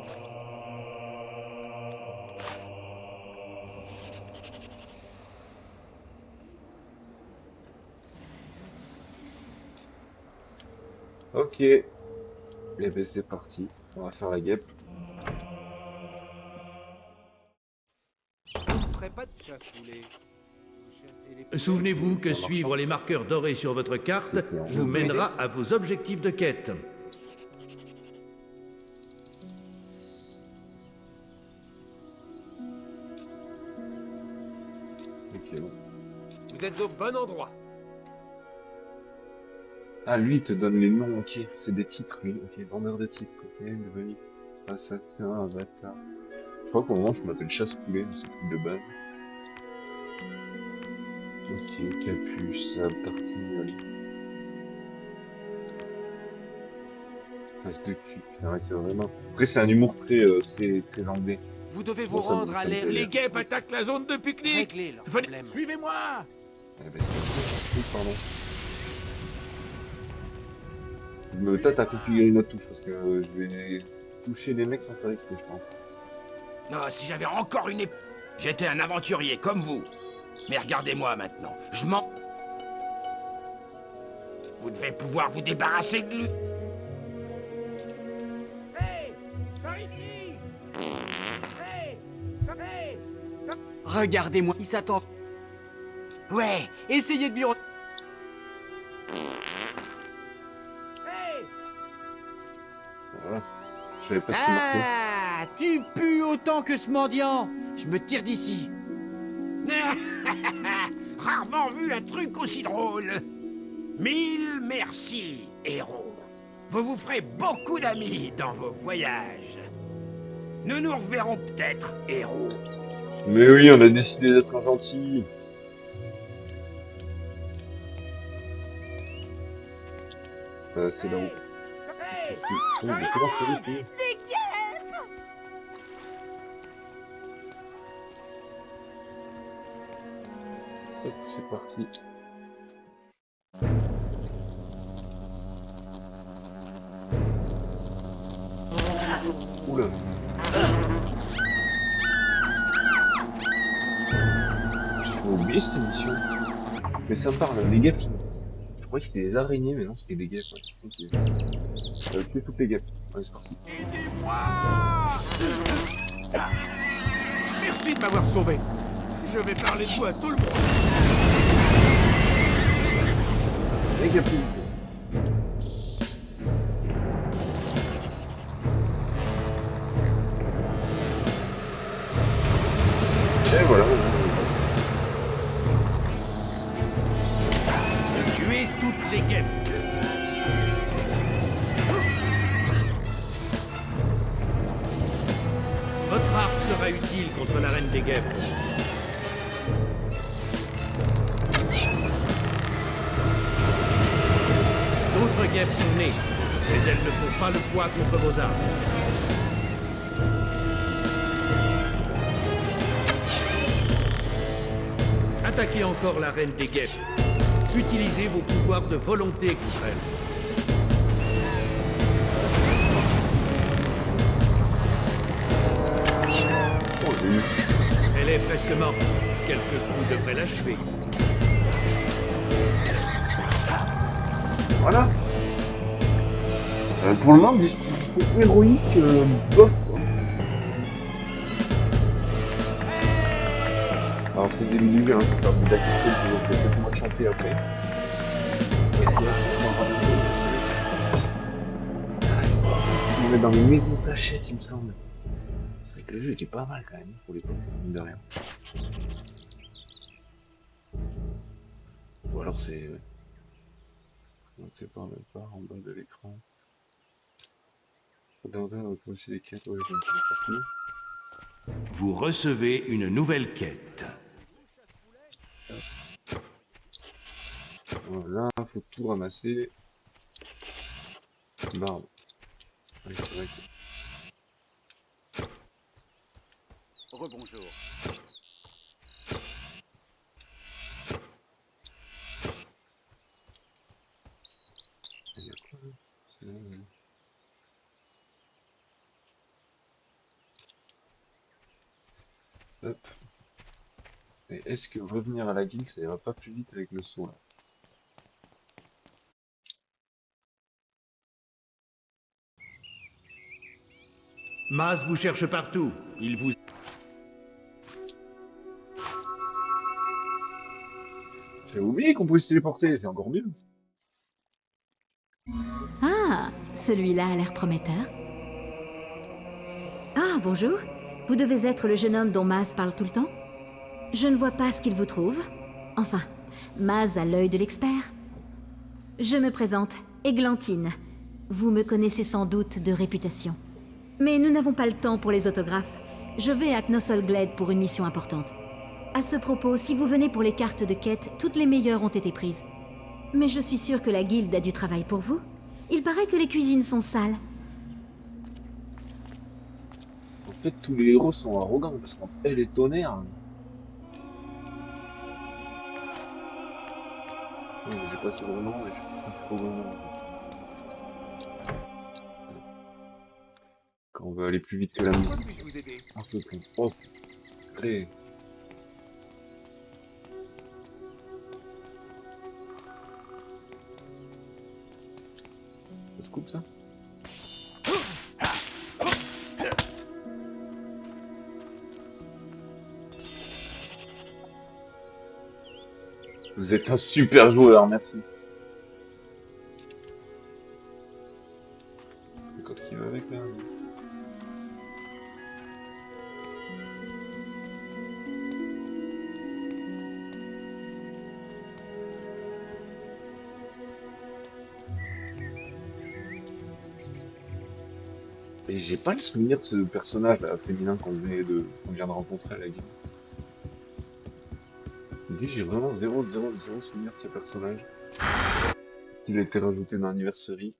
Ok. Et ben c'est parti. On va faire la guêpe. Souvenez-vous que suivre les marqueurs dorés sur votre carte vous mènera à vos objectifs de quête. Ok, bon. Vous êtes au bon endroit. Ah, lui, il te donne les noms entiers. C'est des titres, lui. Ok, vendeur de titres. Ok, devenu assassin, avatar. Je crois qu'au moment, je m'appelle chasse-poulet, mais c'est le truc de base. Ok, capuche, sable, tartignoli. Face de cul. Putain, ouais, c'est vraiment. Après, c'est un humour très anglais. Vous devez vous Bon, rendre à l'air. Les guêpes attaquent la zone de pique-nique. Réglez leurs problèmes. Suivez-moi. Eh ben, c'est pardon. Je me tâte à configurer une autre touche parce que je vais toucher les mecs sans faire exprès, je pense. Non, si j'avais encore une J'étais un aventurier comme vous. Mais regardez-moi maintenant. Je m'en... Vous devez pouvoir vous débarrasser de lui. Hey, par ici. Hey, hey. Regardez-moi, il s'attend. Ouais, essayez de lui... Voilà. Je savais pas ce qu'il marquait. Ah, tu pues autant que ce mendiant. Je me tire d'ici. Rarement vu un truc aussi drôle. 1000 merci, héros. Vous vous ferez beaucoup d'amis dans vos voyages. Nous nous reverrons peut-être, héros. Mais oui, on a décidé d'être gentils. C'est là-haut. Des guêpes! Hop, c'est parti. Oula. animation. Mais ça me parle, les guêpes, je croyais que c'était des araignées, mais non, c'était des guêpes. Ouais. Ok. Ça va tuer toutes les guêpes. Ouais, c'est parti. Merci de m'avoir sauvé. Je vais parler de vous à tout le monde. Les guêpes. Et voilà. Tuez toutes les guêpes. Votre arc sera utile contre la reine des guêpes. D'autres guêpes sont nées, mais elles ne font pas le poids contre vos armes. Attaquez encore la reine des guêpes. Utilisez vos pouvoirs de volonté contre elle. Oh, j'ai eu. Elle est presque morte. Quelques coups devraient l'achever. Voilà. Pour le moment, disposition héroïque, bof. Quoi. Alors, c'est des minutes, hein, pour faire des activités, toujours peut-être moins chanter après. On est dans les maisons de cachette, il me semble. C'est vrai que le jeu était pas mal quand même, pour l'époque, mine de rien. Ou alors c'est... On ne sait pas, même pas, en bas de l'écran. On va aussi des quêtes, ouais, partout. Vous recevez une nouvelle quête. Voilà, faut tout ramasser. Barbe. Oui, c'est vrai que... Rebonjour. Il y a quoi là? Hop. Et est-ce que revenir à la guilde, ça ira pas plus vite avec le saut là? Maz vous cherche partout. Il vous... J'ai oublié qu'on pouvait se téléporter, c'est encore mieux. Ah, celui-là a l'air prometteur. Ah, bonjour. Vous devez être le jeune homme dont Maz parle tout le temps? Je ne vois pas ce qu'il vous trouve. Enfin, Maz a l'œil de l'expert. Je me présente, Églantine. Vous me connaissez sans doute de réputation. Mais nous n'avons pas le temps pour les autographes. Je vais à Knosol Glade pour une mission importante. À ce propos, si vous venez pour les cartes de quête, toutes les meilleures ont été prises. Mais je suis sûre que la guilde a du travail pour vous. Il paraît que les cuisines sont sales. En fait, tous les héros sont arrogants, parce qu'entre elle et Tonnerre... Oui, j'ai passé le nom, mais je suis pas au bon nom. Quand on veut aller plus vite que la musique. Un peu plus. Oh, allez. Ça se coupe ça? Vous êtes un super joueur, merci. Quand il va avec là. Et j'ai pas le souvenir de ce personnage là, féminin qu'on vient de rencontrer à la guilde. J'ai vraiment zéro souvenir de ce personnage. Il a été rajouté dans l'anniversary.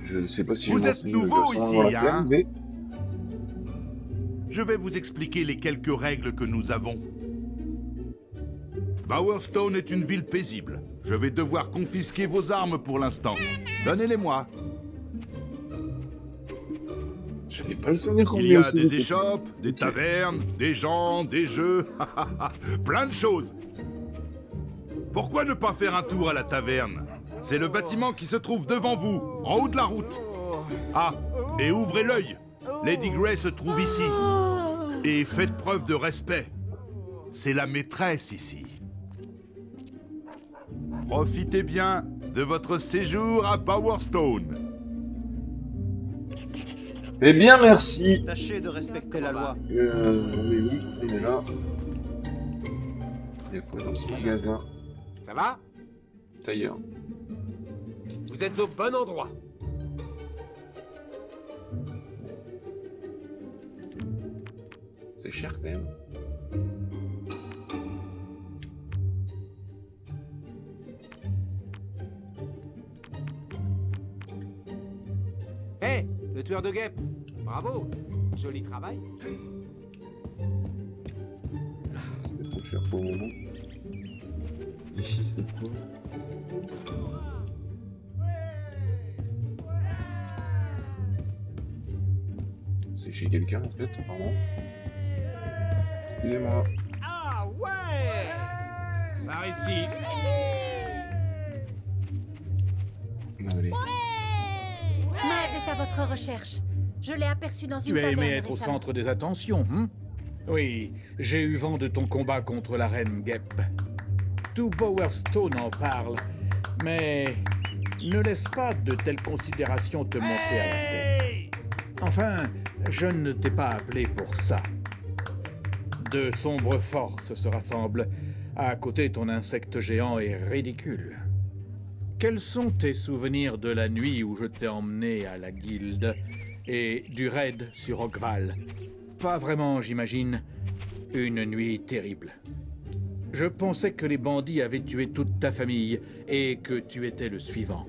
Je ne sais pas si vous êtes nouveau ici, hein? mais... Je vais vous expliquer les quelques règles que nous avons. Bowerstone est une ville paisible. Je vais devoir confisquer vos armes pour l'instant. Donnez-les-moi. J'avais pas le souvenir qu'on Il venait y a aussi des vite. échoppes, des tavernes, des gens, des jeux, plein de choses. Pourquoi ne pas faire un tour à la taverne? C'est le bâtiment qui se trouve devant vous, en haut de la route. Ah, et ouvrez l'œil. Lady Grey se trouve ici. Et faites preuve de respect. C'est la maîtresse ici. Profitez bien de votre séjour à Powerstone. Eh bien, merci. Tâchez de respecter la loi. On est où? On est là. Il y a quoi dans ce magasin? Ça va? D'ailleurs. Vous êtes au bon endroit. C'est cher quand même. Hé, le tueur de guêpes. Bravo. Joli travail. C'était trop cher pour le moment. Ici, c'est quoi? C'est chez quelqu'un en fait, apparemment. Excusez-moi. Ah ouais. Par ici. Allez. Maz est à votre recherche. Je l'ai aperçu dans une Tu as taverne aimé être au récemment. centre des attentions, hein? Oui, j'ai eu vent de ton combat contre la reine Guêpe. Tout Powerstone en parle, mais ne laisse pas de telles considérations te monter à la tête. Enfin, je ne t'ai pas appelé pour ça. De sombres forces se rassemblent. À côté, ton insecte géant est ridicule. Quels sont tes souvenirs de la nuit où je t'ai emmené à la guilde et du raid sur Ogval? Pas vraiment, j'imagine. Une nuit terrible. Je pensais que les bandits avaient tué toute ta famille et que tu étais le suivant.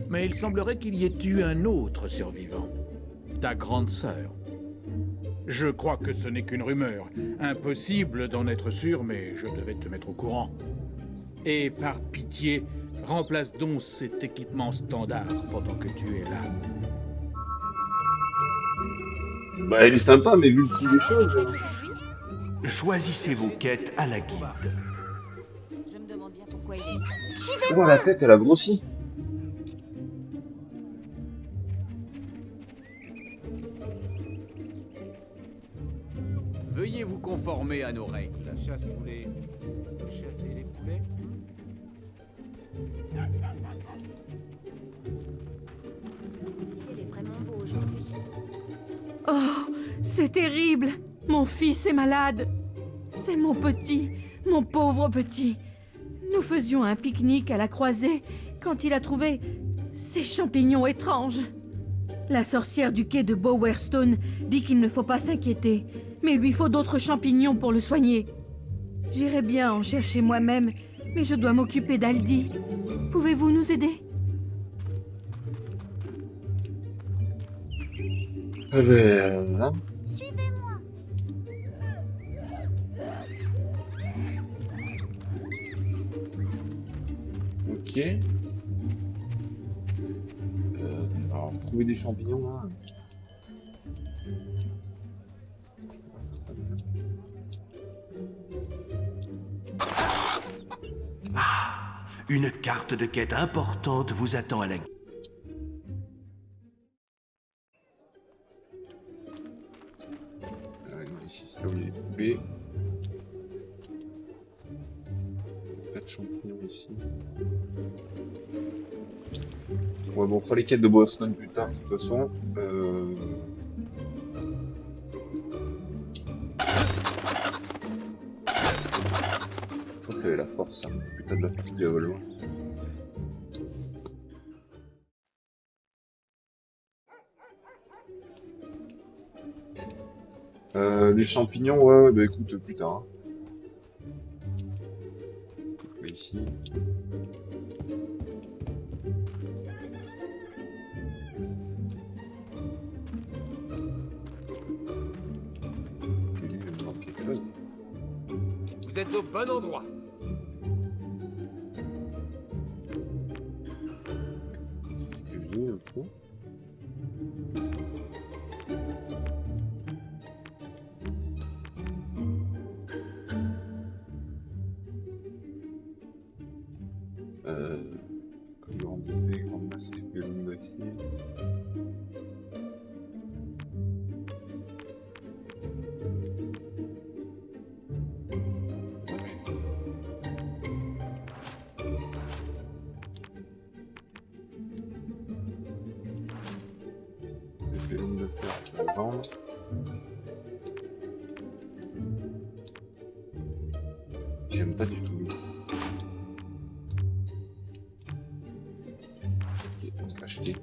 Mais il semblerait qu'il y ait eu un autre survivant. Ta grande sœur. Je crois que ce n'est qu'une rumeur. Impossible d'en être sûr, mais je devais te mettre au courant. Et par pitié, remplace donc cet équipement standard pendant que tu es là. Bah, il est sympa, mais vu le prix des choses. Choisissez vos quêtes à la guilde. Je me demande bien pourquoi il dit ça. Oh, la tête, elle a grossi. Veuillez vous conformer à nos règles. La chasse poulet. Chasser les poulets. Le ciel est vraiment beau aujourd'hui. Oh, c'est terrible. Mon fils est malade. C'est mon petit, mon pauvre petit. Nous faisions un pique-nique à la croisée quand il a trouvé ces champignons étranges. La sorcière du quai de Bowerstone dit qu'il ne faut pas s'inquiéter, mais il lui faut d'autres champignons pour le soigner. J'irai bien en chercher moi-même, mais je dois m'occuper d'Aldi. Pouvez-vous nous aider? Voilà. Suivez-moi. Ok. Alors, trouver des champignons là. Une carte de quête importante vous attend à la guilde. Non, ici c'est là où il est coupé. Pas de champignons ici. Ouais, bon, on fera les quêtes de Boston plus tard, de toute façon. Je crois qu'il y avait la force, hein. Putain de la force du loin. Les champignons, ouais, bah écoute, plus tard. Hein. Ici. Vous êtes au bon endroit. C'est ce que je dis, un peu. On va vendre. J'aime pas du tout. Ok, on va acheter.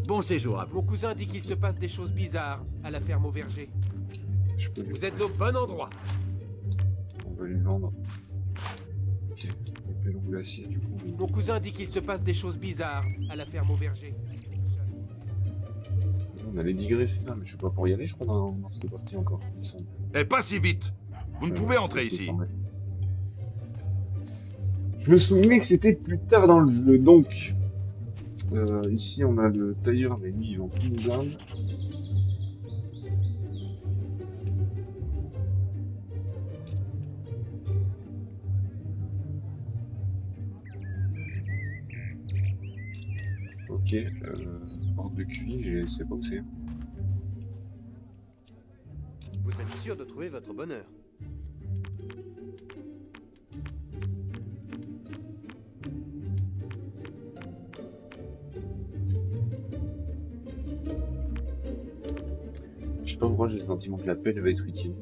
Bon séjour à vous. Mon cousin dit qu'il se passe des choses bizarres à la ferme au verger. Vous êtes au bon endroit. On va lui vendre. Ok, épée longue glacier du coup. Mon cousin dit qu'il se passe des choses bizarres à la ferme au verger. On allait digresser, c'est ça, mais je sais pas pour y aller, je crois, dans cette partie encore. Eh, pas si vite. Vous ne pouvez entrer ici. Je me souvenais que c'était plus tard dans le jeu, donc... ici, on a le tailleur, mais lui, ils vont tout nous blinde. Ok, porte de cuivre, j'ai laissé boxer. Vous êtes sûr de trouver votre bonheur. Je sais pas pourquoi j'ai le sentiment que la pelle va être utile.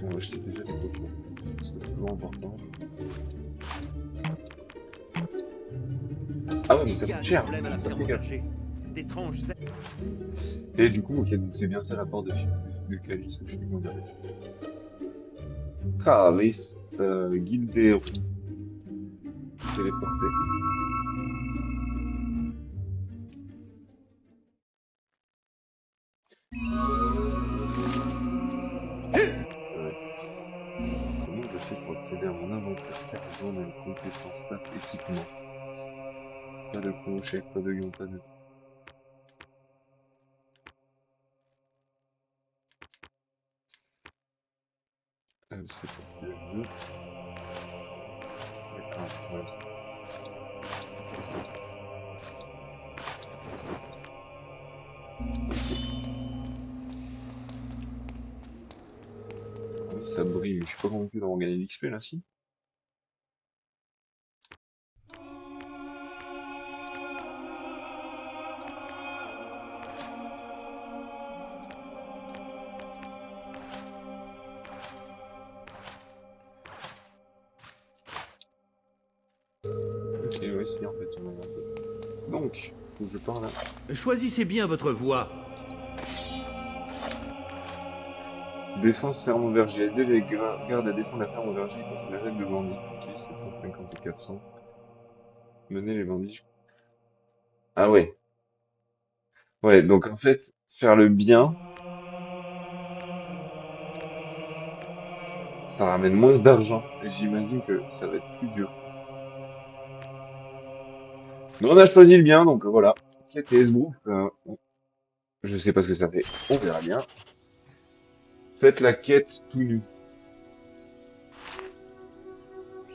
On va acheter déjà des potions, c'est souvent important. Ah ouais, mais ça coûte cher. Et du coup, ok, donc c'est bien ça l'apport de Calis, ou je sais plus comment dire. Calis, guilde des héros. Téléporté. Comment je fais pour accéder à mon inventaire? Quel journal, compétences, stats, équipement? Pas de crochet, pas de gants, pas de... c'est pas ce que je veux. D'accord, voilà. Ah oui, ça brille, mais je suis pas convaincu d'avoir gagné l'XP là, si. Ok, ouais, si, en fait, on a un peu. Donc, faut que je parle là. Choisissez bien votre voie. Défense ferme au verger. Aider les gardes à défendre la ferme au verger contre les règles de bandits. Ok, 750 et 400. Mener les bandits. Ah ouais. Ouais, donc en fait, faire le bien, ça ramène moins d'argent. Et j'imagine que ça va être plus dur. Mais on a choisi le bien, donc voilà. Quête et esbrouf. Je sais pas ce que ça fait. On verra bien. Faites la quête tout nu.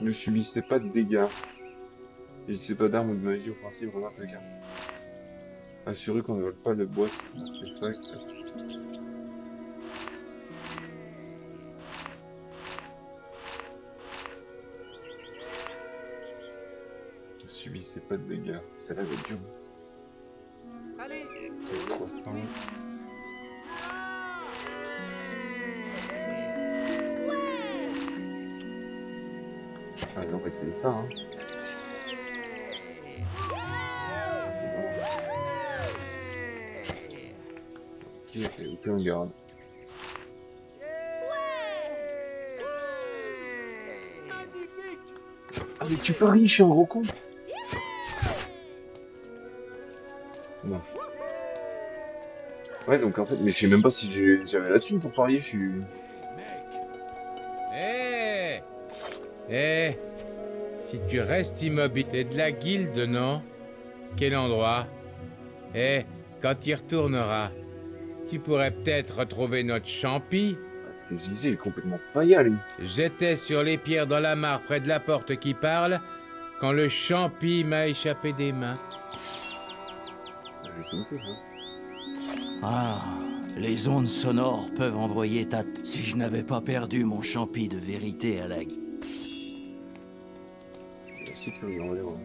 Ne subissez pas de dégâts. N'utilisez pas d'armes ou de magie offensive, remarque le gars. Assurez qu'on ne vole pas de boîte. Ne subissez pas de dégâts. Celle-là va être dure. Allez, Allez, on va essayer ça, hein. Ok, aucun garde. Ah, mais tu paries, je suis un gros con. Non. Ouais, donc en fait, mais je sais même pas si j'avais la thune pour parier, je suis... Si tu restes immobile, t'es de la guilde, non? Quel endroit? Quand tu y retourneras, tu pourrais peut-être retrouver notre champi. Je disais, il est complètement faillat, lui. J'étais sur les pierres dans la mare près de la porte qui parle, quand le champi m'a échappé des mains. juste une touche, hein. Ah, les ondes sonores peuvent envoyer ta... Si je n'avais pas perdu mon champi de vérité à la... C'est curieux, on va les voir.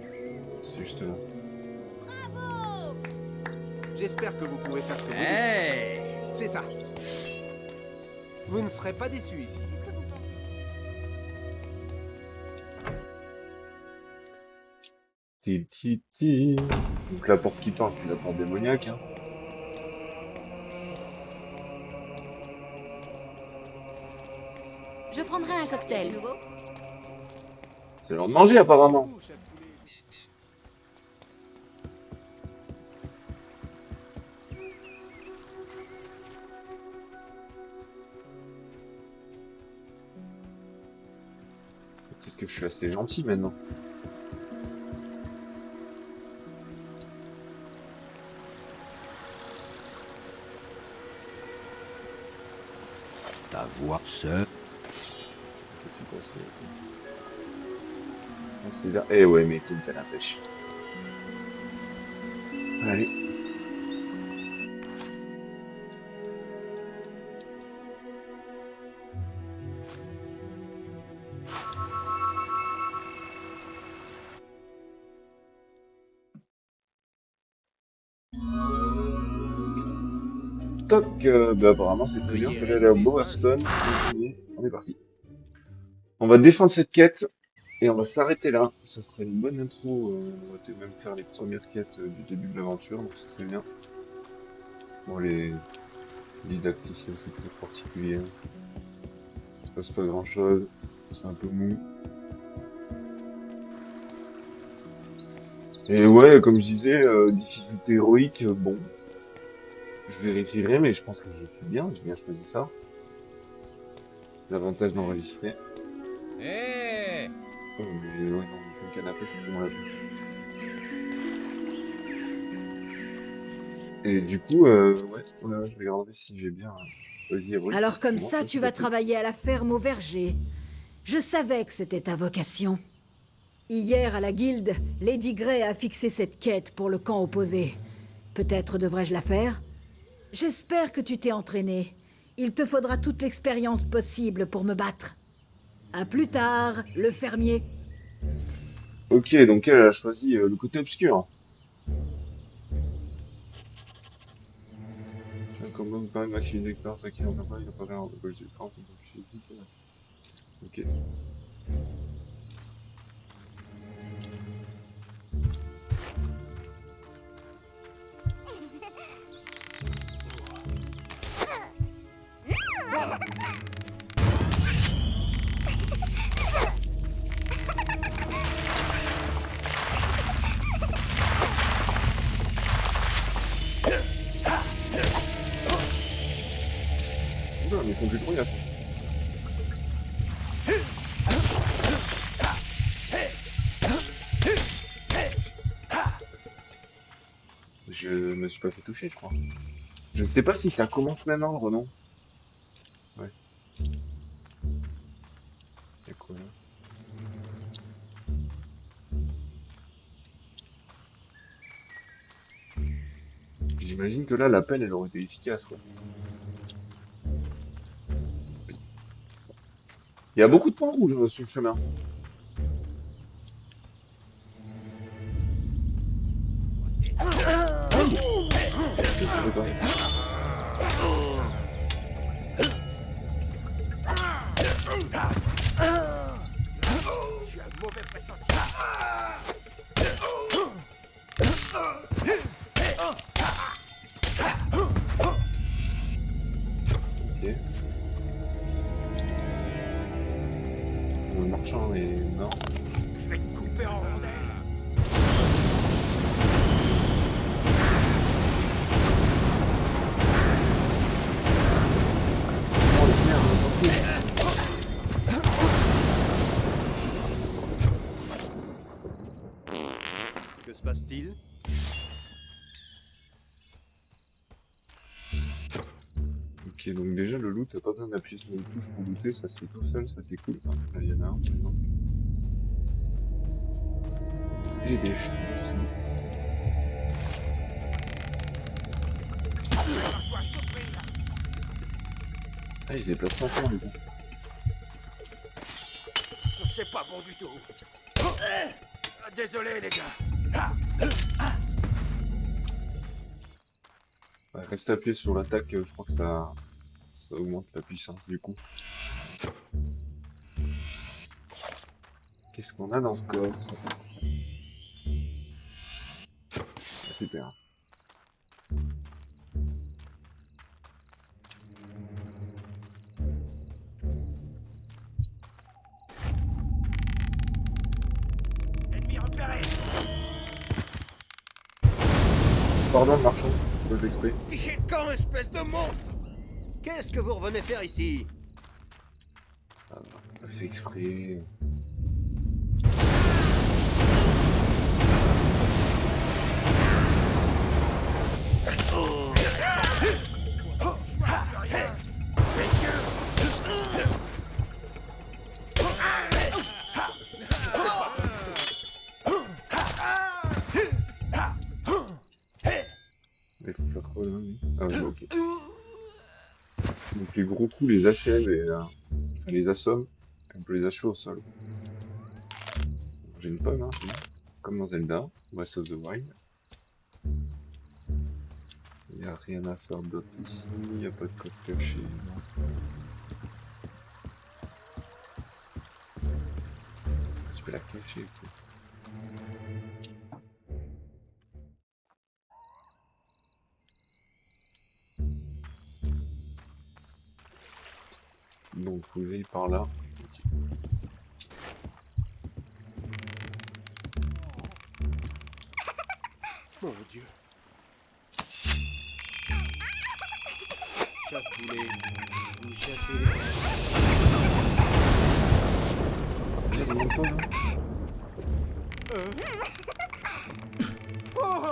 C'est juste là. J'espère que vous pourrez faire ce que vous dites. Hey! C'est ça. Vous ne serez pas déçus ici. Qu'est-ce que vous pensez? Ti. Donc la porte qui parle, c'est la porte démoniaque, hein. Je prendrai un cocktail. C'est l'heure de manger, apparemment. Peut-être que je suis assez gentil maintenant. Ta voix seule. C'est là. Eh ouais, mais tout à la pêche. Allez. Toc, bah apparemment c'est très bien, il fallait aller à Bowerstone, on est parti. On va défendre cette quête, et on va s'arrêter là. Ça serait une bonne intro, on va peut-être même faire les premières quêtes du début de l'aventure, donc c'est très bien. Bon, les didacticiels c'est très particulier. Il se passe pas grand chose, c'est un peu mou. Et ouais, comme je disais, difficulté héroïque, bon. Je vérifierai, mais je pense que je suis bien, j'ai bien choisi ça. L'avantage d'enregistrer. Hé Oh, mais ouais, non, je fais le canapé, c'est tout mon avis. Et du coup, ouais, voilà, je vais regarder si j'ai bien choisi héroïque. Alors comme Moi, ça, tu vas travailler à la ferme au verger. Je savais que c'était ta vocation. Hier, à la guilde, Lady Grey a fixé cette quête pour le camp opposé. Peut-être devrais-je la faire? J'espère que tu t'es entraîné. Il te faudra toute l'expérience possible pour me battre. À plus tard, le fermier. Ok, donc elle a choisi le côté obscur. Un combat me paraît massif d'expérience acquis en campagne, il apparaît en gauche du camp, donc je suis dit que... Ok. Oula, mais ils font du bruit là. Je me suis pas fait toucher, je crois. Je ne sais pas si ça commence maintenant, Renan. Ouais. Y'a quoi là? J'imagine que là, l'appel, elle aurait été efficace, quoi. Oui. Il y a beaucoup de points rouges sur le chemin. Je savais pas. J'ai un mauvais pressentiment. Ok. Le marchand est mort. Je vais te couper en rondelles. Oh merde, Que se passe-t-il? ok, donc déjà le loot, t'as pas besoin d'appuyer sur une touche pour looter, ça se fait tout seul, ça c'est cool. Ah, là il y en a un, par exemple. Et des sous. Ah, je déplace pas encore, du coup. C'est pas bon du tout. Désolé, les gars. Ouais, reste appuyé sur l'attaque, je crois que ça augmente la puissance du coup. Qu'est-ce qu'on a dans ce coffre? Ah, super. Ennemi repéré. Pardon, le marchand, je l'ai exprès. Fichez le camp, espèce de monstre! Qu'est-ce que vous revenez faire ici? Ah, pas fait exprès. Il faut faire quoi là, lui? Ah ouais, ok. Donc les gros coups les achèvent et les assomme. On peut les achever au sol. J'ai une pomme, hein, comme dans Zelda, Breath of the Wild. Il n'y a rien à faire d'autre ici, il n'y a pas de coffre caché. Non. Je vais la cacher, ok. Donc faut que j'aille par là. Ok. Mon Dieu. Chasse-poulet, vous chassez les Oh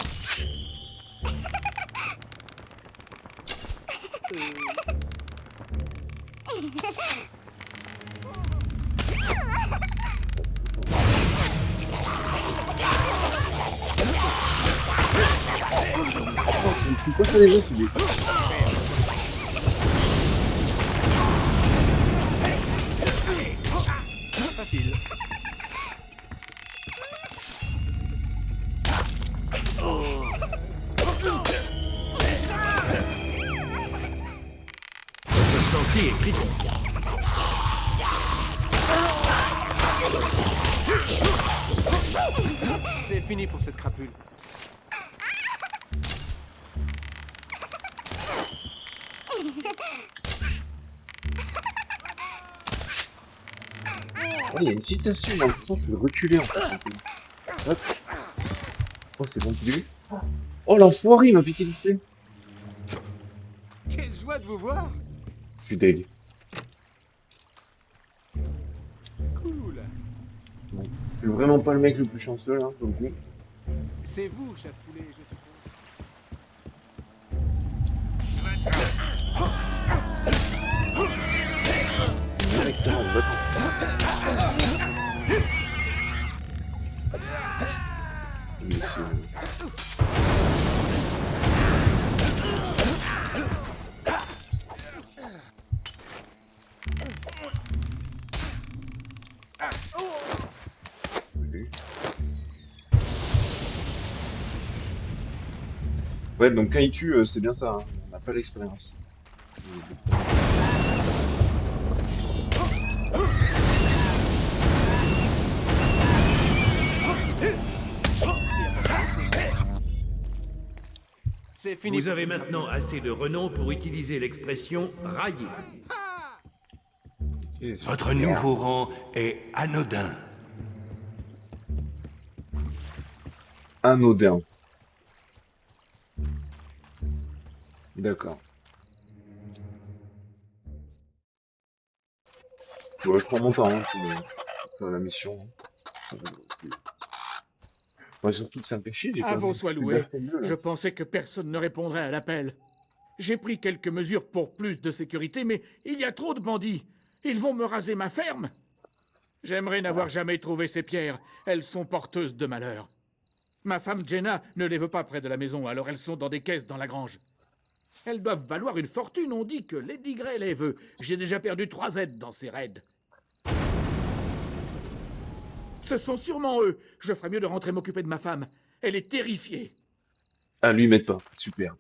C'est quoi ça les autres? Facile. Votre santé est critique. C'est fini pour cette crapule. Il y a une citation, j'ai l'impression que je peux reculer en fait. Hop. Oh, c'est bon plus. Oh, l'enfoiré, il m'a piqué l'XP. Quelle joie de vous voir. Je suis deg. Cool. Bon, je suis vraiment pas le mec le plus chanceux là, sur le coup. C'est vous, chasse-poulet, je suppose. Directement, va-t'en. Ouais, donc quand il tue, c'est bien ça, hein. On n'a pas l'expérience. Vous avez maintenant assez de renom pour utiliser l'expression railler. Votre nouveau rang est anodin. Anodin. D'accord. Bon, je prends mon temps hein, pour faire la mission. Moi, surtout, ça me fait chier. À vos soins loués, je pensais que personne ne répondrait à l'appel. J'ai pris quelques mesures pour plus de sécurité, mais il y a trop de bandits. Ils vont me raser ma ferme. J'aimerais n'avoir jamais trouvé ces pierres. Elles sont porteuses de malheur. Ma femme Jenna ne les veut pas près de la maison, alors elles sont dans des caisses dans la grange. Elles doivent valoir une fortune, on dit que Lady Grey les veut. J'ai déjà perdu 3 aides dans ces raids. Ce sont sûrement eux. Je ferais mieux de rentrer m'occuper de ma femme. Elle est terrifiée. Ah, lui, ils mettent pas. Super.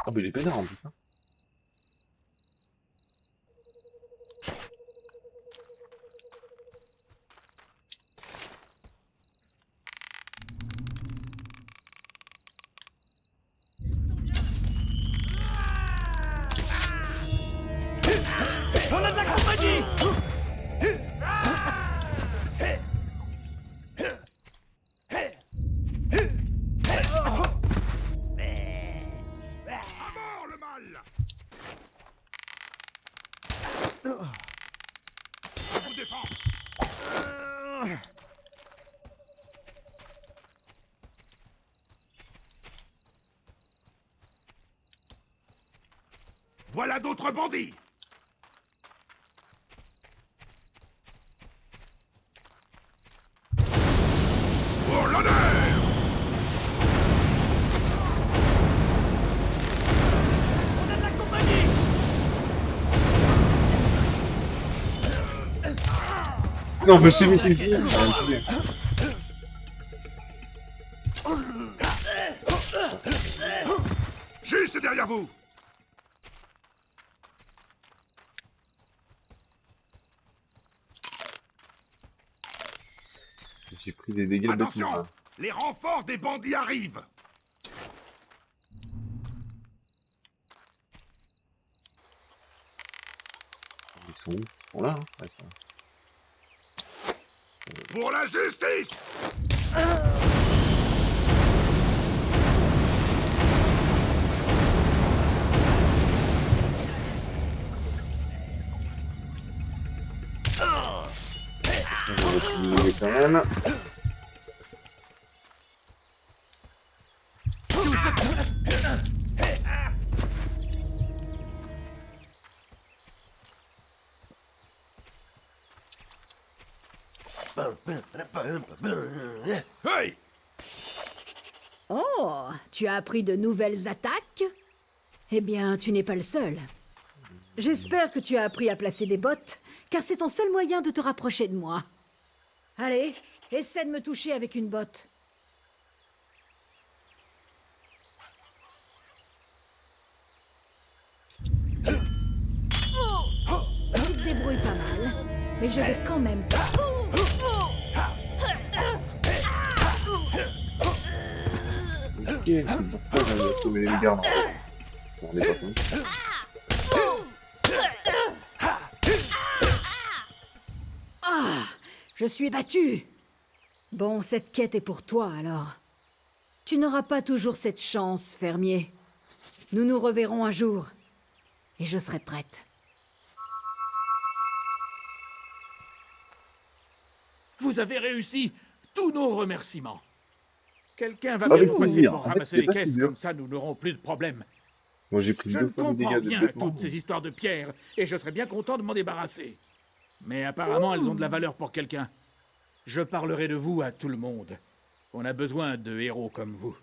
Ah, mais il est pénard en plus. Hein. On a de la compagnie! À mort le mal! Je vous défends! Voilà d'autres bandits! Pour l'honneur! On a de la compagnie! Non, mais c'est mythique. Juste derrière vous! J'ai pris des dégâts bêtement Attention! là. Les renforts des bandits arrivent! Ils sont où? Ils sont là, hein. Ouais, ils sont là. Pour la justice! On va utiliser quand même. Hey! Oh, tu as appris de nouvelles attaques? Eh bien, tu n'es pas le seul. J'espère que tu as appris à placer des bottes, car c'est ton seul moyen de te rapprocher de moi. Allez, essaie de me toucher avec une botte. Tu te débrouilles pas mal, mais je vais quand même... Ok, c'est pourquoi j'avais assumé les gardes en fait. Je m'en rendais pas compte. Ah, je suis battu. Bon, cette quête est pour toi, alors. Tu n'auras pas toujours cette chance, fermier. Nous nous reverrons un jour, et je serai prête. Vous avez réussi. Tous nos remerciements. Quelqu'un va Avec bientôt passer plaisir. pour En fait, ramasser c'était les pas si caisses, dur. comme ça nous n'aurons plus de problème. Moi j'ai pris Je 2 ne fois les comprends dégâts de rien à bêtement. toutes ces histoires de pierres, et je serais bien content de m'en débarrasser. Mais apparemment, elles ont de la valeur pour quelqu'un. Je parlerai de vous à tout le monde. On a besoin de héros comme vous.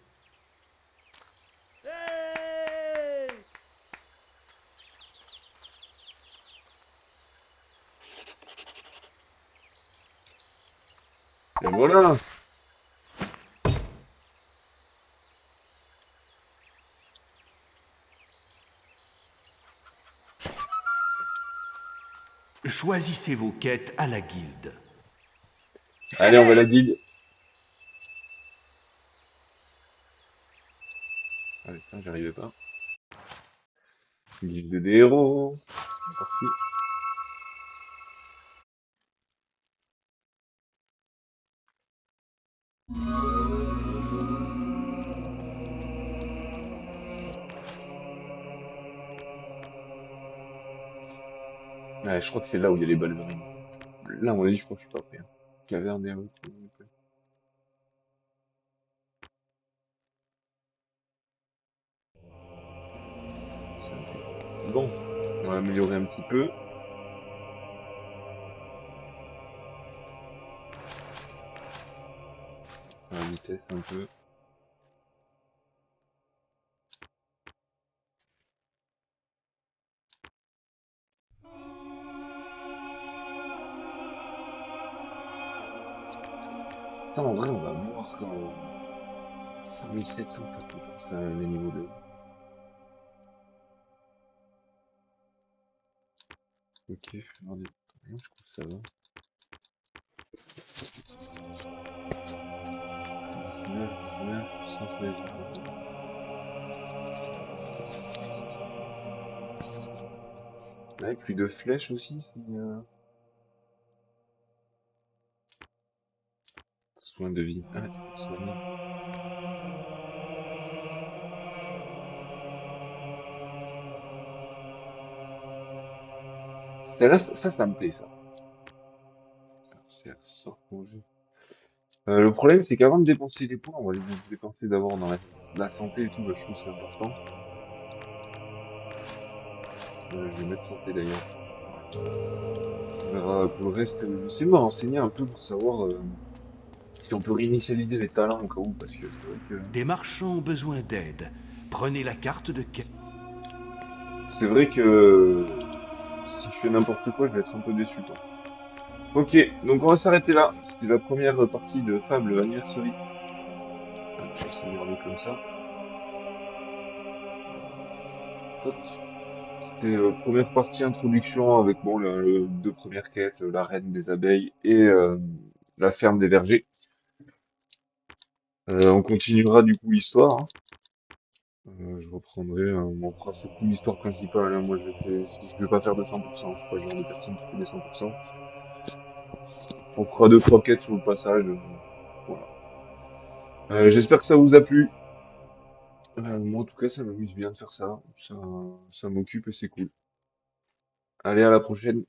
Et voilà. Choisissez vos quêtes à la guilde. Allez, on va la guilde. Ah putain, j'y arrivais pas. Guilde des héros. C'est parti. Ouais, je crois que c'est là où il y a les ballerines. Là, à mon avis, je crois que je suis pas prêt. Hein. Caverne des héros. Bon, on va améliorer un petit peu. La vitesse un peu. ça, en vrai, on va voir quand 5700 ça les niveaux 2. Ok, je vais voir des... Je trouve ça va. 19, puissance magique. Ouais, plus de flèches aussi, c'est... Soin de vie. Ah, tu peux te soigner. Ça me plaît, ça. C'est sort congé. Le problème, c'est qu'avant de dépenser les points, on va les dépenser d'abord dans la santé et tout, bah, je trouve que c'est important. Je vais mettre santé d'ailleurs. On verra pour le reste. Je vais essayer de me renseigner un peu pour savoir si on peut réinitialiser les talents au cas où, parce que c'est vrai que... Des marchands ont besoin d'aide. Prenez la carte de quai. C'est vrai que si je fais n'importe quoi, je vais être un peu déçu, quoi. Ok, donc on va s'arrêter là. C'était la première partie de Fable Anniversary. On va sauvegarder comme ça. Toc. C'était première partie introduction avec bon les deux premières quêtes, la reine des abeilles et la ferme des vergers. On continuera du coup l'histoire. Hein. Je reprendrai, on fera surtout l'histoire principale. Hein. Moi je vais pas faire de 100%, je suis pas le genre de personne qui fait des 100%. On fera deux trois quêtes sur le passage. Voilà. J'espère que ça vous a plu. Moi en tout cas ça m'amuse bien de faire ça. Ça m'occupe et c'est cool. Allez, à la prochaine.